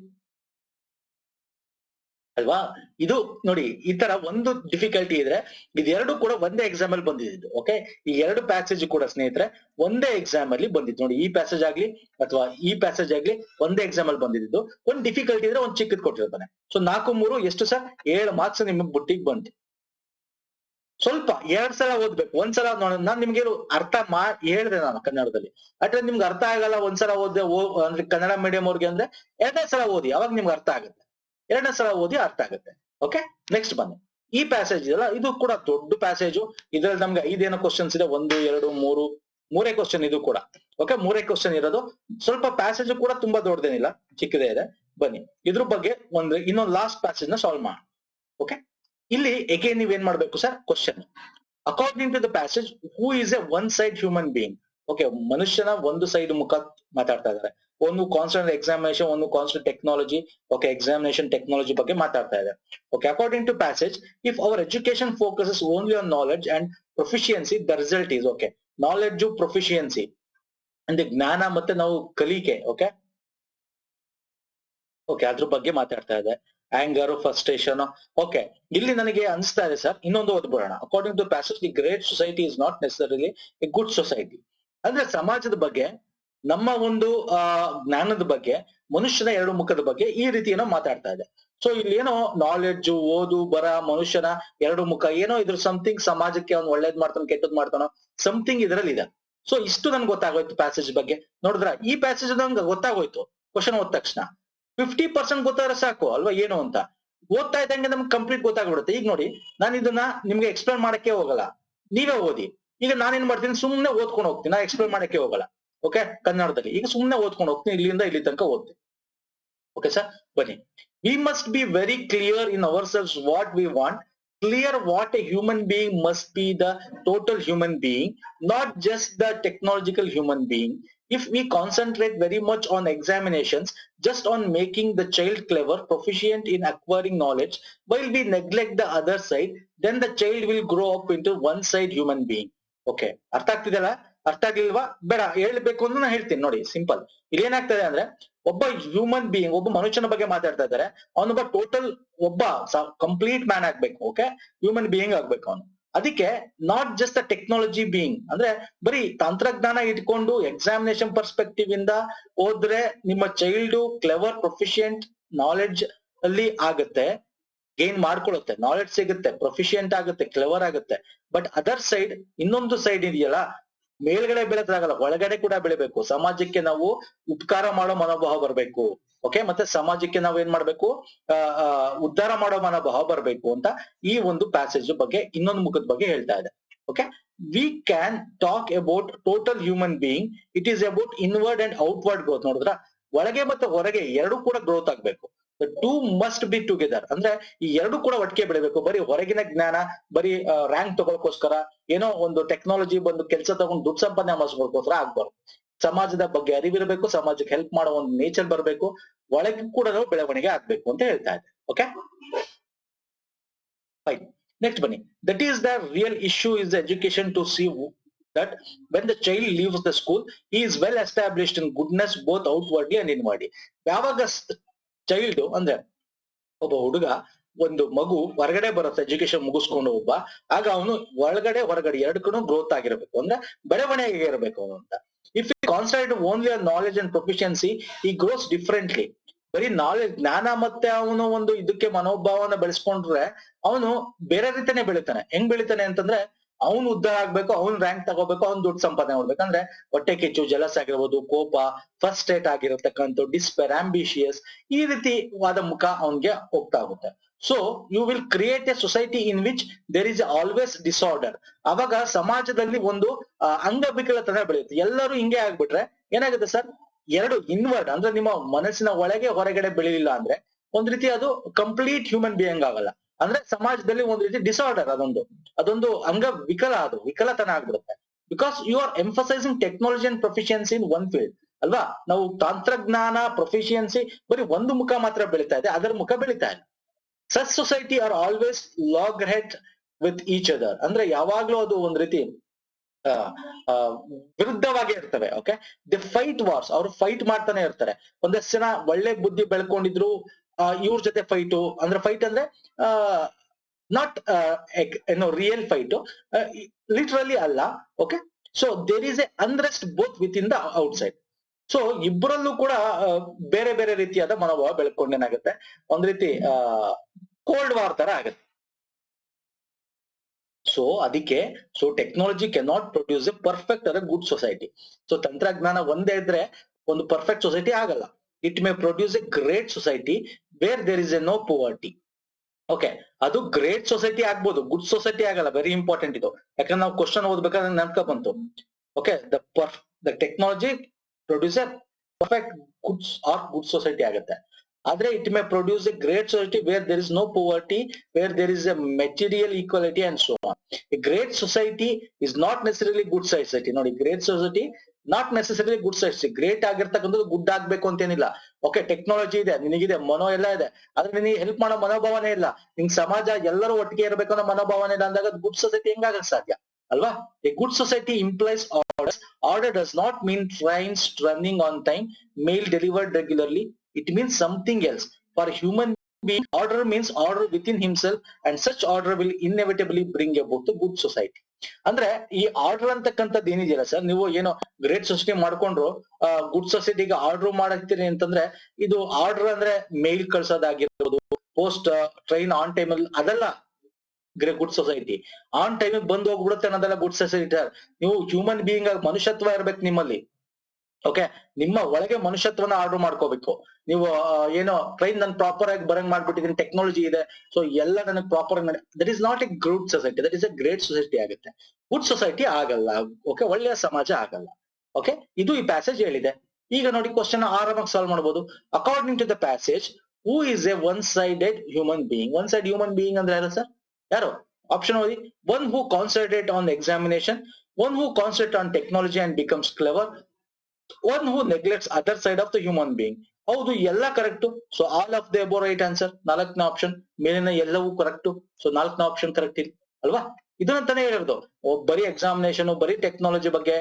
ಅಲ್ವಾ? ಇದು ನೋಡಿ, ಈ ತರ ಒಂದು ಡಿಫಿಕಲ್ಟಿ ಇದ್ರೆ ಇದೆರಡು ಕೂಡ ಒಂದೇ ಎಕ್ಸಾಮ್ ಅಲ್ಲಿ ಬಂದಿದ್ದು. ಓಕೆ, ಈ 2 ಪ್ಯಾಸೇಜ್ ಕೂಡ ಸ್ನೇಹಿತರೆ ಒಂದೇ ಎಕ್ಸಾಮ್ ಅಲ್ಲಿ ಬಂದಿದ್ದು. ನೋಡಿ, ಈ ಪ್ಯಾಸೇಜ್ ಆಗ್ಲಿ ಅಥವಾ ಈ ಪ್ಯಾಸೇಜ್ ಆಗ್ಲಿ ಒಂದೇ ಎಕ್ಸಾಮ್ ಅಲ್ಲಿ ಬಂದಿದ್ದು. ಒಂದ್ ಡಿಫಿಕಲ್ಟಿ ಇದ್ರೆ ಒಂದ್ ಚಿಕ್ಕದ್ ಕೊಟ್ಟಿರ್ತಾನೆ. ಸೊ 4, 3 ಎಷ್ಟು ಸರ್? 7 ಮಾರ್ಕ್ಸ್ ನಿಮ್ಗೆ ಬುಟ್ಟಿಗೆ ಬಂತು. ಸ್ವಲ್ಪ 2 ಸಲ ಓದ್ಬೇಕು, ಒಂದ್ಸಲ ನಾನ್ ನಿಮ್ಗೆ ಅರ್ಥ ಹೇಳಿದೆ ನಾನು ಕನ್ನಡದಲ್ಲಿ. ಅಟ್ರೆ ನಿಮ್ಗೆ ಅರ್ಥ ಆಗಲ್ಲ ಒಂದ್ಸಲ ಓದ್ದೆ, ಅಂದ್ರೆ ಕನ್ನಡ ಮೀಡಿಯಂ ಅವ್ರಿಗೆ ಅಂದ್ರೆ 2ನೇ ಸಲ ಓದಿ, ಅವಾಗ ನಿಮ್ಗೆ ಅರ್ಥ ಆಗುತ್ತೆ. 2ನೇ ಸಲ ಓದಿ ಅರ್ಥ ಆಗುತ್ತೆ. ಓಕೆ, ನೆಕ್ಸ್ಟ್ ಬನ್ನಿ. ಈ ಪ್ಯಾಸೇಜ್ ಇದೆಯಲ್ಲ, ಇದು ಕೂಡ ದೊಡ್ಡ ಪ್ಯಾಸೇಜು. ಇದ್ರಲ್ಲಿ ನಮ್ಗೆ 5 ಕ್ವಶನ್ಸ್ ಇದೆ. 1, 2, 3 3 ಕ್ವಶನ್ ಇದು ಕೂಡ. ಓಕೆ, 3 ಕ್ವಶನ್ ಇರೋದು. ಸ್ವಲ್ಪ ಪ್ಯಾಸೇಜ್ ಕೂಡ ತುಂಬಾ ದೊಡ್ಡದೇನಿಲ್ಲ, ಚಿಕ್ಕದೇ ಇದೆ. ಬನ್ನಿ ಇದ್ರ ಬಗ್ಗೆ ಇನ್ನೊಂದು ಲಾಸ್ಟ್ ಪ್ಯಾಸೇಜ್ ನ ಸಾಲ್ವ್ ಮಾಡೋಣ. ಓಕೆ, ಇಲ್ಲಿ ಅಗೇನ್ ನೀವ್ ಏನ್ ಮಾಡ್ಬೇಕು sir? Question according to the passage, who is a one side human being. Okay, ಮನುಷ್ಯನ ಒಂದು ಸೈಡ್ ಮುಖ ಮಾತಾಡ್ತಾ ಇದ್ದಾರೆ. ಒಂದು ಕಾನ್ಸ್ಟೆಂಟ್ ಎಕ್ಸಾಮಿನೇಷನ್, ಒಂದು constant technology. Okay, examination technology ಬಗ್ಗೆ ಮಾತಾಡ್ತಾ ಇದೆ. Okay, according to passage, if our education focuses only on knowledge and proficiency, the result is. Okay, knowledge, proficiency ಅಂದ್ರೆ ಜ್ಞಾನ ಮತ್ತೆ ನಾವು ಕಲಿಕೆ. ಓಕೆ, ಓಕೆ, ಅದ್ರ ಬಗ್ಗೆ ಮಾತಾಡ್ತಾ ಇದೆ. Anger, frustration. ಓಕೆ, ಇಲ್ಲಿ ನನಗೆ ಅನಿಸ್ತಾ ಇದೆ ಸರ್, ಇನ್ನೊಂದು ಓದ್ಬಿಡೋಣ. According to passage, the great society is not necessarily a good society. ಅಂದ್ರೆ ಸಮಾಜದ ಬಗ್ಗೆ, ನಮ್ಮ ಒಂದು ಜ್ಞಾನದ ಬಗ್ಗೆ, ಮನುಷ್ಯನ ಎರಡು ಮುಖದ ಬಗ್ಗೆ ಈ ರೀತಿ ಏನೋ ಮಾತಾಡ್ತಾ ಇದೆ. ಸೊ ಇಲ್ಲಿ ಏನೋ ನಾಲೆಡ್ಜ್, ಓದು ಬರ, ಮನುಷ್ಯನ ಎರಡು ಮುಖ, ಏನೋ ಇದ್ರ ಸಮಥಿಂಗ್ ಸಮಾಜಕ್ಕೆ ಅವ್ನು ಒಳ್ಳೇದ್ ಮಾಡ್ತಾನೋ ಕೆಟ್ಟದ್ ಮಾಡ್ತಾನೋ ಸಮಥಿಂಗ್ ಇದ್ರಲ್ಲಿ ಇದೆ. ಸೊ ಇಷ್ಟು ನನ್ಗೆ ಗೊತ್ತಾಗೋಯ್ತು ಪ್ಯಾಸೇಜ್ ಬಗ್ಗೆ. ನೋಡಿದ್ರ, ಈ ಪ್ಯಾಸೇಜ್ ನನ್ಗೆ ಗೊತ್ತಾಗೋಯ್ತು ಕ್ವಶನ್ ಓದ್ ತಕ್ಷಣ. 50% ಗೊತ್ತಾದ್ರೆ ಸಾಕು ಅಲ್ವಾ ಏನು ಅಂತ. ಓದ್ತಾ ಇದ್ದಂಗೆ ನಮ್ಗೆ ಕಂಪ್ಲೀಟ್ ಗೊತ್ತಾಗ್ಬಿಡುತ್ತೆ. ಈಗ ನೋಡಿ, ನಾನು ಇದನ್ನ ನಿಮ್ಗೆ ಎಕ್ಸ್ಪ್ಲೇನ್ ಮಾಡಕ್ಕೆ ಹೋಗಲ್ಲ, ನೀವೇ ಓದಿ. ಈಗ ನಾನೇನ್ ಮಾಡ್ತೀನಿ, ಸುಮ್ನೆ ಓದ್ಕೊಂಡು ಹೋಗ್ತೀನಿ, ನಾ ಎಕ್ಸ್ಪ್ಲೇನ್ ಮಾಡಕ್ಕೆ ಹೋಗಲ್ಲ. ಓಕೆ, ಕನ್ನಡದಲ್ಲಿ ಈಗ ಸುಮ್ನೆ ಓದ್ಕೊಂಡು ಹೋಗ್ತೀನಿ, ಇಲ್ಲಿಂದ ಇಲ್ಲಿ ತನಕ ಓದ್ತೀನಿ. ಓಕೆ ಸರ್, ಬನ್ನಿ. We must be very clear in our selves what we want. Clear what a human being must be, the total human being, not just the technological human being. If we concentrate very much on examinations, just on making the child clever, proficient in acquiring knowledge, while we neglect the other side, then the child will grow up into one-side human being. Okay, ಅರ್ಥ ಆಗ್ತಿದೆಯಲ್ಲ? ಅರ್ಥ ಆಗ್ಲಿಲ್ವಾ? ಬೇಡ, ಹೇಳ್ಬೇಕು ಅಂದ್ರೆ ನಾನು ಹೇಳ್ತೀನಿ ನೋಡಿ, simple. ಇಲ್ಲಿ ಏನಾಗ್ತದೆ ಅಂದ್ರೆ, ಒಬ್ಬ ಹ್ಯೂಮನ್ ಬೀಯಿಂಗ್, ಒಬ್ಬ ಮನುಷ್ಯನ ಬಗ್ಗೆ ಮಾತಾಡ್ತಾ ಇದ್ದಾರೆ. ಅವನೊಬ್ಬ ಟೋಟಲ್ ಒಬ್ಬ ಕಂಪ್ಲೀಟ್ ಮ್ಯಾನ್ ಆಗ್ಬೇಕು. ಓಕೆ, ಹ್ಯೂಮನ್ ಬೀಯಿಂಗ್ ಆಗ್ಬೇಕು ಅವನು. ಅದಕ್ಕೆ not just a technology being, ಅಂದ್ರೆ ಬರೀ ತಂತ್ರಜ್ಞಾನ ಇಟ್ಕೊಂಡು ಎಕ್ಸಾಮಿನೇಷನ್ ಪರ್ಸ್ಪೆಕ್ಟಿವ್ ಇಂದ ಹೋದ್ರೆ ನಿಮ್ಮ ಚೈಲ್ಡ್ ಕ್ಲೆವರ್, ಪ್ರೊಫಿಷಿಯಂಟ್ ನಾಲೆಡ್ಜ್ ಅಲ್ಲಿ ಆಗುತ್ತೆ, ಗೇನ್ ಮಾಡ್ಕೊಳ್ಳುತ್ತೆ, ನಾಲೆಡ್ಜ್ ಸಿಗುತ್ತೆ, ಪ್ರೊಫಿಷಿಯಂಟ್ ಆಗುತ್ತೆ, ಕ್ಲೆವರ್ ಆಗುತ್ತೆ. ಬಟ್ ಅದರ್ ಸೈಡ್, ಇನ್ನೊಂದು ಸೈಡ್ ಇದೆಯಲ್ಲ, ಮೇಲ್ಗಡೆ ಬೆಳೆದಾಗಲ್ಲ, ಒಳಗಡೆ ಕೂಡ ಬೆಳಿಬೇಕು. ಸಮಾಜಕ್ಕೆ ನಾವು ಉಪಕಾರ ಮಾಡೋ ಮನೋಭಾವ ಬರ್ಬೇಕು. ಓಕೆ, ಮತ್ತೆ ಸಮಾಜಕ್ಕೆ ನಾವು ಏನ್ ಮಾಡ್ಬೇಕು, ಉದ್ಧಾರ ಮಾಡೋ ಮನೋಭಾವ ಬರ್ಬೇಕು ಅಂತ ಈ ಒಂದು ಪ್ಯಾಸೇಜ್ ಬಗ್ಗೆ, ಇನ್ನೊಂದು ಮುಖದ ಬಗ್ಗೆ ಹೇಳ್ತಾ ಇದೆ. Okay, we can talk about total human being. It is about inward and outward growth. ನೋಡಿದ್ರ, ಒಳಗೆ ಮತ್ತೆ ಹೊರಗೆ ಎರಡು ಕೂಡ ಗ್ರೋತ್ ಆಗ್ಬೇಕು. The two must be together. ಅಂದ್ರೆ ಈ ಎರಡು ಕೂಡ ಒಟ್ಟಿಗೆ ಬೆಳಿಬೇಕು. ಬರೀ ಹೊರಗಿನ ಜ್ಞಾನ, ಬರೀ ರ್ಯಾಂಕ್ ತಗೊಳಕೋಸ್ಕರ, ಏನೋ ಒಂದು ಟೆಕ್ನಾಲಜಿ ಬಂದು ಕೆಲಸ ತಗೊಂಡು ದುಡ್ಡು ಸಂಪಾದನೆ ಮಾಡಿಸ್ಕೋಸ್ಕರ ಆಗ್ಬಾರ್ದು. ಸಮಾಜದ ಬಗ್ಗೆ ಅರಿವಿರಬೇಕು, ಸಮಾಜಕ್ಕೆ ಹೆಲ್ಪ್ ಮಾಡೋ ಒಂದು ನೇಚರ್ ಬರಬೇಕು, ಒಳಗೆ ಕೂಡ ಬೆಳವಣಿಗೆ ಆಗ್ಬೇಕು ಅಂತ ಹೇಳ್ತಾ ಇದೆ. Okay, fine. ನೆಕ್ಸ್ಟ್ ಬನ್ನಿ. That is the real issue is the education to see that when the child leaves the school, he is well established in goodness both outwardly and inwardly. ಯಾವಾಗ ಚೈಲ್ಡ್ ಅಂದ್ರೆ ಒಬ್ಬ ಹುಡುಗ, ಒಂದು ಮಗು ಹೊರಗಡೆ ಬರುತ್ತೆ education ಮುಗಿಸ್ಕೊಂಡು ಒಬ್ಬ, ಆಗ ಅವನು ಒಳಗಡೆ ಹೊರಗಡೆ ಎರಡಕ್ಕೂ ಗ್ರೋತ್ ಆಗಿರ್ಬೇಕು, ಅಂದ್ರೆ ಬೆಳವಣಿಗೆ ಇರಬೇಕು ಅವನು ಅಂತ. If you concentrate only on knowledge and proficiency, he grows differently. ಬರೀ ನಾಲೆಜ್, ಜ್ಞಾನ ಮತ್ತೆ ಅವನು ಒಂದು ಇದಕ್ಕೆ ಮನೋಭಾವನ ಬೆಳೆಸ್ಕೊಂಡ್ರೆ ಅವನು ಬೇರೆ ರೀತಿನೇ ಬೆಳಿತಾನೆ. ಹೆಂಗ್ ಬೆಳಿತಾನೆ ಅಂತಂದ್ರೆ, ಅವ್ನು ಉದ್ಧಾರ ಆಗ್ಬೇಕು, ಅವ್ನ್ ರ್ಯಾಂಕ್ ತಗೋಬೇಕು, ಅವ್ನ್ ದುಡ್ಡು ಸಂಪಾದನೆ ಮಾಡ್ಬೇಕಂದ್ರೆ ಹೊಟ್ಟೆ ಕಿಚ್ಚು, ಜಲಸ್ ಆಗಿರ್ಬೋದು, ಕೋಪ, ಫ್ರಸ್ಟ್ರೇಟ್ ಆಗಿರತಕ್ಕಂಥ, ಡಿಸ್ಪೇರ್, ಆಂಬಿಷಿಯಸ್, ಈ ರೀತಿವಾದ ಮುಖ ಅವನ್ಗೆ ಹೋಗ್ತಾ ಆಗುತ್ತೆ. So you will create a society in which there is always disorder. ಅವಾಗ ಸಮಾಜದಲ್ಲಿ ಒಂದು ಅಂಗವಿಕಲತನ ಬೆಳೆಯುತ್ತೆ. ಎಲ್ಲರೂ ಹಿಂಗೆ ಆಗ್ಬಿಟ್ರೆ ಏನಾಗುತ್ತೆ ಸರ್? ಎರಡು ಇನ್ವರ್ಡ್ ಅಂದ್ರೆ ನಿಮ್ಮ ಮನಸ್ಸಿನ ಒಳಗೆ ಹೊರಗಡೆ ಬೆಳಿಲಿಲ್ಲ ಅಂದ್ರೆ ಒಂದ್ ರೀತಿ ಅದು ಕಂಪ್ಲೀಟ್ ಹ್ಯೂಮನ್ ಬೀಯಿಂಗ್ ಆಗಲ್ಲ. ಅಂದ್ರೆ ಸಮಾಜದಲ್ಲಿ ಒಂದ್ ರೀತಿ ಡಿಸಾರ್ಡರ್, ಅದೊಂದು ವಿಕಲ, ಅದು ವಿಕಲತನ ಆಗ್ಬಿಡುತ್ತೆ. Because you are emphasising technology and proficiency in one field ಅಲ್ವಾ. ನಾವು ತಂತ್ರಜ್ಞಾನ, ಪ್ರೊಫಿಷಿಯನ್ಸಿ ಬರೀ ಒಂದು ಮುಖ ಮಾತ್ರ ಬೆಳೀತಾ ಇದೆ, ಅದರ ಮುಖ ಬೆಳೀತಾ ಇಲ್ಲ. Such society are always log head with each other. ಅಂದ್ರೆ ಯಾವಾಗ್ಲೂ ಅದು ಒಂದ್ ರೀತಿ ವಿರುದ್ಧವಾಗಿ ಇರ್ತವೆ. ಓಕೆ, ದಿ ಫೈಟ್ ವಾರ್ಸ್, ಅವ್ರು ಫೈಟ್ ಮಾಡ್ತಾನೆ ಇರ್ತಾರೆ. ಒಂದಷ್ಟು ಜನ ಒಳ್ಳೆ ಬುದ್ಧಿ ಬೆಳ್ಕೊಂಡಿದ್ರು, ಇವ್ರ ಜೊತೆ ಫೈಟು, ಅಂದ್ರೆ ಫೈಟ್ ಅಂದ್ರೆ ನಾಟ್ ಏನೋ ರಿಯಲ್ ಫೈಟು, ಲಿಟ್ರಲಿ ಅಲ್ಲ. Okay, so there is a unrest both within the outside. So ಇಬ್ಬರಲ್ಲೂ ಕೂಡ ಬೇರೆ ಬೇರೆ ರೀತಿಯಾದ ಮನೋಭಾವ ಬೆಳ್ಕೊಂಡೇನಾಗುತ್ತೆ, ಒಂದ್ ರೀತಿ ಕೋಲ್ಡ್ ವಾರ್ ತರ ಆಗುತ್ತೆ. ಸೊ ಅದಕ್ಕೆ technology cannot produce a perfect or a good society. So ತಂತ್ರಜ್ಞಾನ ಒಂದೇ ಇದ್ರೆ ಒಂದು ಪರ್ಫೆಕ್ಟ್ ಸೊಸೈಟಿ ಆಗಲ್ಲ. It may produce a great society where there is a no poverty. Okay, ಅದು ಗ್ರೇಟ್ ಸೊಸೈಟಿ ಆಗ್ಬೋದು, ಗುಡ್ ಸೊಸೈಟಿ ಆಗಲ್ಲ. ವೆರಿ ಇಂಪಾರ್ಟೆಂಟ್ ಇದು, ಯಾಕಂದ್ರೆ ನಾವು ಕ್ವಶನ್ ಓದ್ಬೇಕಾದ್ರೆ ನೆನಪ ಬಂತು. Okay, the technology produce a perfect goods or good society ಆಗುತ್ತೆ. ಆದ್ರೆ it may produce a great society where there is no poverty, where there is a material equality and so on. A great society is not necessarily good society. ನೋಡಿ, great society not necessarily good society. Great ಆಗಿರ್ತಕ್ಕಂಥದ್ದು good ಆಗ್ಬೇಕು ಅಂತೇನಿಲ್ಲ. Okay, technology ಇದೆ, ನಿನಗಿದೆ, ಮನೋ ಎಲ್ಲ ಇದೆ, ಆದ್ರೆ ನಿನಗೆ ಹೆಲ್ಪ್ ಮಾಡೋ ಮನೋಭಾವನೆ ಇಲ್ಲ, ನಿಂಗ್ ಸಮಾಜ ಎಲ್ಲರೂ ಒಟ್ಟಿಗೆ ಇರಬೇಕು ಅನ್ನೋ ಮನೋಭಾವನೆ ಇಲ್ಲ ಅಂದಾಗ ಗುಡ್ ಸೊಸೈಟಿ ಹೆಂಗಾಗಕ್ ಸಾಧ್ಯ ಅಲ್ವಾ? A good society implies order. Order does not mean trains running on time, mail delivered regularly, It means something else. For human being, order means order within himself, and such order will inevitably bring about the good society. ಅಂದ್ರೆ ಈ order ಅಂತಕ್ಕಂಥದ್ದು ಏನಿದೆಯಲ್ಲ sir, ನೀವು ಏನೋ great society ಮಾಡ್ಕೊಂಡ್ರು good ಸೊಸೈಟಿಗೆ order ಮಾಡಕ್ತೀರಿ ಅಂತಂದ್ರೆ, ಇದು ಆರ್ಡರ್ ಅಂದ್ರೆ ಮೇಲ್ ಕಳ್ಸೋದಾಗಿರ್ಬೋದು, ಪೋಸ್ಟ್ ಟ್ರೈನ್ ಆನ್ ಟೈಮ್ ಅಲ್ಲಿ, ಅದೆಲ್ಲ ಗುಡ್ ಸೊಸೈಟಿ. ಆನ್ ಟೈಮ್ ಬಂದು ಹೋಗ್ಬಿಡುತ್ತೆ ಅನ್ನೋದೆಲ್ಲ ಗುಡ್ ಸೊಸೈಟಿ. ನೀವು ಹ್ಯೂಮನ್ ಬೀಯಿಂಗ್ ಆಗಿ ಮನುಷ್ಯತ್ವ ಇರ್ಬೇಕು ನಿಮ್ಮಲ್ಲಿ. ಓಕೆ, ನಿಮ್ಮ ಒಳಗೆ ಮನುಷ್ಯತ್ವನ ಆರ್ಡರ್ ಮಾಡ್ಕೋಬೇಕು. ನೀವು ಏನೋ ಟ್ರೈನ್ ನನ್ ಪ್ರಾಪರ್ ಆಗಿ ಬರಂಗ್ ಮಾಡ್ಬಿಟ್ಟಿದೀನಿ, ಟೆಕ್ನಾಲಜಿ ಇದೆ, ಸೊ ಎಲ್ಲ ನನಗೆ ಪ್ರಾಪರ್ ಆಗಿ, that is not A good society, that is A great society ಆಗುತ್ತೆ. ಗುಡ್ ಸೊಸೈಟಿ ಆಗಲ್ಲ. ಓಕೆ, ಒಳ್ಳೆಯ ಸಮಾಜ ಆಗಲ್ಲ. ಓಕೆ, ಇದು ಈ ಪ್ಯಾಸೇಜ್ ಹೇಳಿದೆ. ಈಗ ನೋಡಿ, ಕ್ವಶನ್ ಆರಾಮಾಗಿ ಸಾಲ್ವ್ ಮಾಡಬಹುದು. According to the passage, who is a one sided human being? One side human being ಅಂದ್ರೆ ಯಾರು ಸರ್? ಯಾರು? ಆಪ್ಷನ್ ಓದಿ. One who concentrate on examination, one who concentrate on technology and becomes clever, one who neglects other side of the human being. ಹೌದು, ಎಲ್ಲ correct. So all of the above right answer. 4ನೇ option, ಮೇಲಿನ ಎಲ್ಲವೂ correct. So 4ನೇ option correct ಇಲ್ಲ ಅಲ್ವಾ? ಇದನ್ನಂತಾನೆ ಹೇಳಿರೋದು. ಬರೀ ಎಕ್ಸಾಮಿನೇಷನ್, ಬರೀ ಟೆಕ್ನಾಲಜಿ ಬಗ್ಗೆ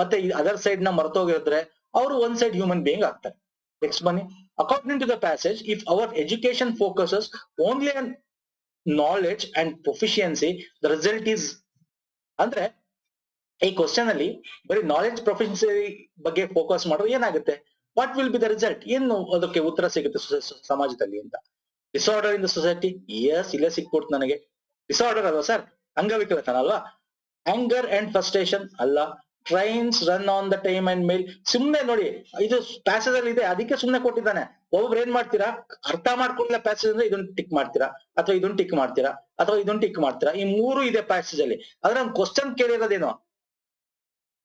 ಮತ್ತೆ ಅದರ್ ಸೈಡ್ ನ ಮರ್ತೋಗಿದ್ರೆ ಅವರು ಒನ್ ಸೈಡ್ ಹ್ಯೂಮನ್ ಬೀಯಿಂಗ್ ಆಗ್ತಾರೆ. ನೆಕ್ಸ್ಟ್ ಬನ್ನಿ. According to the passage, if our education focuses only on knowledge and proficiency, the result is, ಅಂದ್ರೆ ಈ ಕ್ವಶನ್ ಅಲ್ಲಿ ಬರೀ ನಾಲೆಡ್ಜ್ ಪ್ರೊಫಿಷಿಯನ್ಸಿ ಬಗ್ಗೆ ಫೋಕಸ್ ಮಾಡಿದ್ರೆ ಏನಾಗುತ್ತೆ? What will be the result? ಏನು ಅದಕ್ಕೆ ಉತ್ತರ ಸಿಗುತ್ತೆ ಸಮಾಜದಲ್ಲಿ ಅಂತ? Disorder in the society? Yes, ಇಲ್ಲೇ ಸಿಕ್ಬಿಡ್ತು ನನಗೆ. ಡಿಸಾರ್ಡರ್ ಅಲ್ವಾ ಸರ್? ಅಂಗವಿಕಲತನ ಅಲ್ವಾ? ಆಂಗರ್ ಅಂಡ್ ಫ್ರಸ್ಟ್ರೇಷನ್ ಅಲ್ಲ. Trains run on the time and mail. ಸುಮ್ನೆ ನೋಡಿ, ಇದು ಪ್ಯಾಸೇಜ್ ಅಲ್ಲಿ ಇದೆ, ಅದಕ್ಕೆ ಸುಮ್ನೆ ಕೊಟ್ಟಿದ್ದಾನೆ. ಒಬ್ಬೊಬ್ರು ಏನ್ ಮಾಡ್ತೀರಾ, ಅರ್ಥ ಮಾಡ್ಕೊಳ್ಳ ಪ್ಯಾಸೇಜ್ ಅಂದ್ರೆ ಇದನ್ನ ಟಿಕ್ ಮಾಡ್ತೀರಾ, ಅಥವಾ ಇದನ್ನ ಟಿಕ್ ಮಾಡ್ತೀರಾ, ಅಥವಾ ಇದನ್ನ ಟಿಕ್ ಮಾಡ್ತೀರಾ. ಈ 3 ಇದೆ ಪ್ಯಾಸೇಜ್ ಅಲ್ಲಿ. ಆದ್ರೆ ಒಂದು ಕ್ವಶನ್ ಕೇಳಿರೋದೇನು?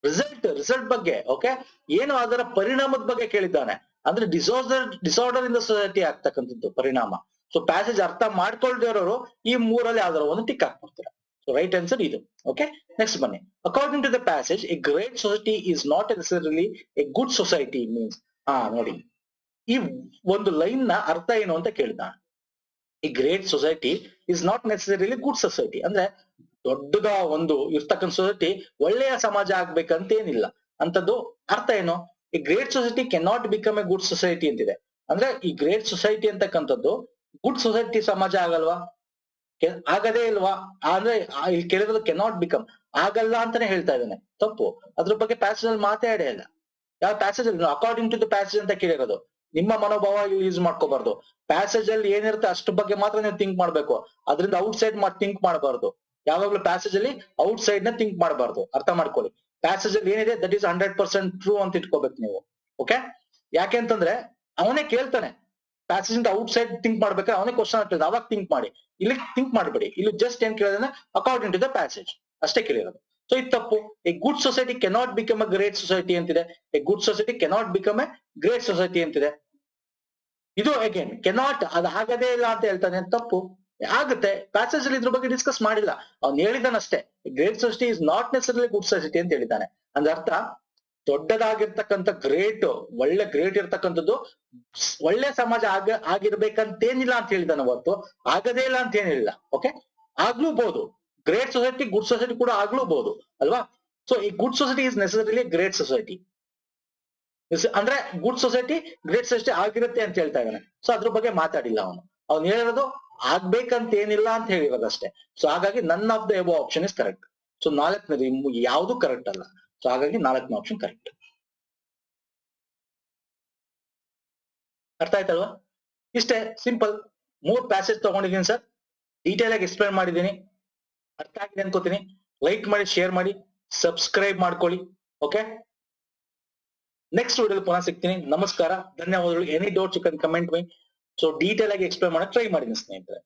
ರಿಸಲ್ಟ್ ಬಗ್ಗೆ. ಓಕೆ, ಏನು ಅದರ ಪರಿಣಾಮದ ಬಗ್ಗೆ ಕೇಳಿದ್ದಾನೆ. ಅಂದ್ರೆ ಡಿಸಾರ್ಡರ್ ಇನ್ ದ ಸೊಸೈಟಿ ಆಗ್ತಕ್ಕಂಥದ್ದು ಪರಿಣಾಮ. ಸೊ ಪ್ಯಾಸೇಜ್ ಅರ್ಥ ಮಾಡ್ಕೊಳ್ದಿರೋರು ಈ 3ರಲ್ಲಿ ಯಾವ್ದಾರ ಒಂದು ಟಿಕ್ ಹಾಕ್ಬಿಡ್ತೀರಾ. ಸೊ ರೈಟ್ ಆನ್ಸರ್ ಇದು. ಓಕೆ, ನೆಕ್ಸ್ಟ್ ಬನ್ನಿ. According to the passage, a great society is not necessarily a good society means. ನೋಡಿ, ಈ ಒಂದು ಲೈನ್ ನ ಅರ್ಥ ಏನು ಅಂತ ಕೇಳಿದ. ಈ great society is not necessarily good society ಅಂದ್ರೆ ದೊಡ್ಡದ ಒಂದು ಇರ್ತಕ್ಕಂಥ ಸೊಸೈಟಿ ಒಳ್ಳೆಯ ಸಮಾಜ ಆಗ್ಬೇಕಂತೇನಿಲ್ಲ ಅಂತದ್ದು. ಅರ್ಥ ಏನು? ಈ great society cannot become A good society ಅಂತಿದೆ. ಅಂದ್ರೆ ಈ ಗ್ರೇಟ್ ಸೊಸೈಟಿ ಅಂತಕ್ಕಂಥದ್ದು ಗುಡ್ ಸೊಸೈಟಿ ಸಮಾಜ ಆಗಲ್ವಾ? ಆಗದೇ ಇಲ್ವಾ? ಅಂದ್ರೆ ಇಲ್ಲಿ ಕೇಳಿರೋದು ಕೆನಾಟ್ ಬಿಕಮ್, ಆಗಲ್ಲ ಅಂತಾನೆ ಹೇಳ್ತಾ ಇದ್ದಾನೆ. ತಪ್ಪು. ಅದ್ರ ಬಗ್ಗೆ ಪ್ಯಾಸೇಜ್ ಅಲ್ಲಿ ಮಾತಾಡೇ ಇಲ್ಲ. ಯಾವ ಪ್ಯಾಸೇಜ್ ಅಲ್ಲಿ ಅಕಾರ್ಡಿಂಗ್ ಟು ದ ಪ್ಯಾಸೇಜ್ ಅಂತ ಕೇಳಿರೋದು. ನಿಮ್ಮ ಮನೋಭಾವ ಯೂಸ್ ಮಾಡ್ಕೋಬಾರ್ದು. ಪ್ಯಾಸೇಜ್ ಅಲ್ಲಿ ಏನಿರುತ್ತೆ ಅಷ್ಟ್ರ ಬಗ್ಗೆ ಮಾತ್ರ ನೀವು ಥಿಂಕ್ ಮಾಡ್ಬೇಕು. ಅದರಿಂದ ಔಟ್ ಸೈಡ್ ಥಿಂಕ್ ಮಾಡಬಾರ್ದು. ಯಾವಾಗ್ಲೂ ಪ್ಯಾಸೇಜ್ ಅಲ್ಲಿ ಔಟ್ ಸೈಡ್ ನ ಥಿಂಕ್ ಮಾಡಬಾರ್ದು. ಅರ್ಥ ಮಾಡ್ಕೊಳ್ಳಿ. ಪ್ಯಾಸೇಜ್ ಅಲ್ಲಿ ಏನಿದೆ ದಟ್ ಈಸ್ 100% ಟ್ರೂ ಅಂತ ಇಟ್ಕೋಬೇಕು ನೀವು. ಓಕೆ, ಯಾಕೆ ಅಂತಂದ್ರೆ ಅವನೇ ಕೇಳ್ತಾನೆ. ಪ್ಯಾಸೇಜ್ ಇಂದ ಔಟ್ ಸೈಡ್ ಥಿಂಕ್ ಮಾಡ್ಬೇಕಾದ್ರೆ ಅವನೇ ಕ್ವಶನ್ ಆಗ್ತದೆ, ಅವಾಗ ಥಿಂಕ್ ಮಾಡಿ. ಇಲ್ಲಿ ಥಿಂಕ್ ಮಾಡಬೇಡಿ. ಇಲ್ಲಿ ಜಸ್ಟ್ ಏನ್ ಕೇಳಿದ್ರೆ ಅಕಾರ್ಡಿಂಗ್ ಟು ದ ಪ್ಯಾಸೇಜ್ ಅಷ್ಟೇ ಕೇಳಿರೋದು. ಸೊ ಇದು ತಪ್ಪು. A good society cannot become a great society ಅಂತಿದೆ. A good society cannot become a great society ಅಂತಿದೆ. ಇದು ಅಗೇನ್ ಕೆನಾಟ್, ಅದು ಆಗದೇ ಇಲ್ಲ ಅಂತ ಹೇಳ್ತಾನೆ. ತಪ್ಪು. ಆಗುತ್ತೆ. ಪ್ಯಾಸೇಜ್ ಅಲ್ಲಿ ಇದ್ರ ಬಗ್ಗೆ ಡಿಸ್ಕಸ್ ಮಾಡಿಲ್ಲ. ಅವ್ನು ಹೇಳಿದಾನಷ್ಟೇ, great society is not necessarily good society ಅಂತ ಹೇಳಿದ್ದಾನೆ. ಅಂದ್ರೆ ಅರ್ಥ, ದೊಡ್ಡದಾಗಿರ್ತಕ್ಕಂಥ ಒಳ್ಳೆ ಗ್ರೇಟ್ ಇರ್ತಕ್ಕಂಥದ್ದು ಒಳ್ಳೆ ಸಮಾಜ ಆಗಿರ್ಬೇಕಂತೇನಿಲ್ಲ ಅಂತ ಹೇಳಿದಾನೆ ಹೊರತು ಆಗದೇ ಇಲ್ಲ ಅಂತ ಏನಿಲ್ಲ. ಓಕೆ, ಆಗ್ಲೂಬಹುದು. ಗ್ರೇಟ್ ಸೊಸೈಟಿ ಗುಡ್ ಸೊಸೈಟಿ ಕೂಡ ಆಗ್ಲೂಬಹುದು ಅಲ್ವಾ? ಸೊ ಈ good society is necessarily great society. ಅಂದ್ರೆ ಗುಡ್ ಸೊಸೈಟಿ ಗ್ರೇಟ್ ಸೊಸೈಟಿ ಆಗಿರುತ್ತೆ ಅಂತ ಹೇಳ್ತಾ ಇದ್ದಾನೆ. ಸೊ ಅದ್ರ ಬಗ್ಗೆ ಮಾತಾಡಿಲ್ಲ ಅವನು. ಅವ್ನು ಹೇಳಿರೋದು ಆಗ್ಬೇಕಂತ ಏನಿಲ್ಲ ಅಂತ ಹೇಳಿರೋದಷ್ಟೇ. ಸೊ ಹಾಗಾಗಿ none of the above option is correct. So 4ನೇದು ಯಾವುದು ಕರೆಕ್ಟ್ ಅಲ್ಲ. ಸೊ ಹಾಗಾಗಿ 4ನೇ ಆಪ್ಷನ್ ಕರೆಕ್ಟ್. ಅರ್ಥ ಆಯ್ತಲ್ವಾ? ಇಷ್ಟೇ ಸಿಂಪಲ್. 3 ಪ್ಯಾಸೇಜ್ ತಗೊಂಡಿದ್ದೀನಿ ಸರ್, ಡೀಟೇಲ್ ಆಗಿ ಎಕ್ಸ್ಪ್ಲೇನ್ ಮಾಡಿದ್ದೀನಿ. ಅರ್ಥ ಆಗಿದೆ ಅನ್ಕೋತೀನಿ. ಲೈಕ್ ಮಾಡಿ, ಶೇರ್ ಮಾಡಿ, ಸಬ್ಸ್ಕ್ರೈಬ್ ಮಾಡ್ಕೊಳ್ಳಿ. ಓಕೆ, ನೆಕ್ಸ್ಟ್ ವಿಡಿಯೋ ಪುನಃ ಸಿಗ್ತೀನಿ. ನಮಸ್ಕಾರ, ಧನ್ಯವಾದಗಳು. Any doubts you can comment my. So detail ಆಗಿ ಎಕ್ಸ್ಪ್ಲೇನ್ ಮಾಡಕ್ ಟ್ರೈ ಮಾಡಿದ್ದೀನಿ ಸ್ನೇಹಿತರೆ.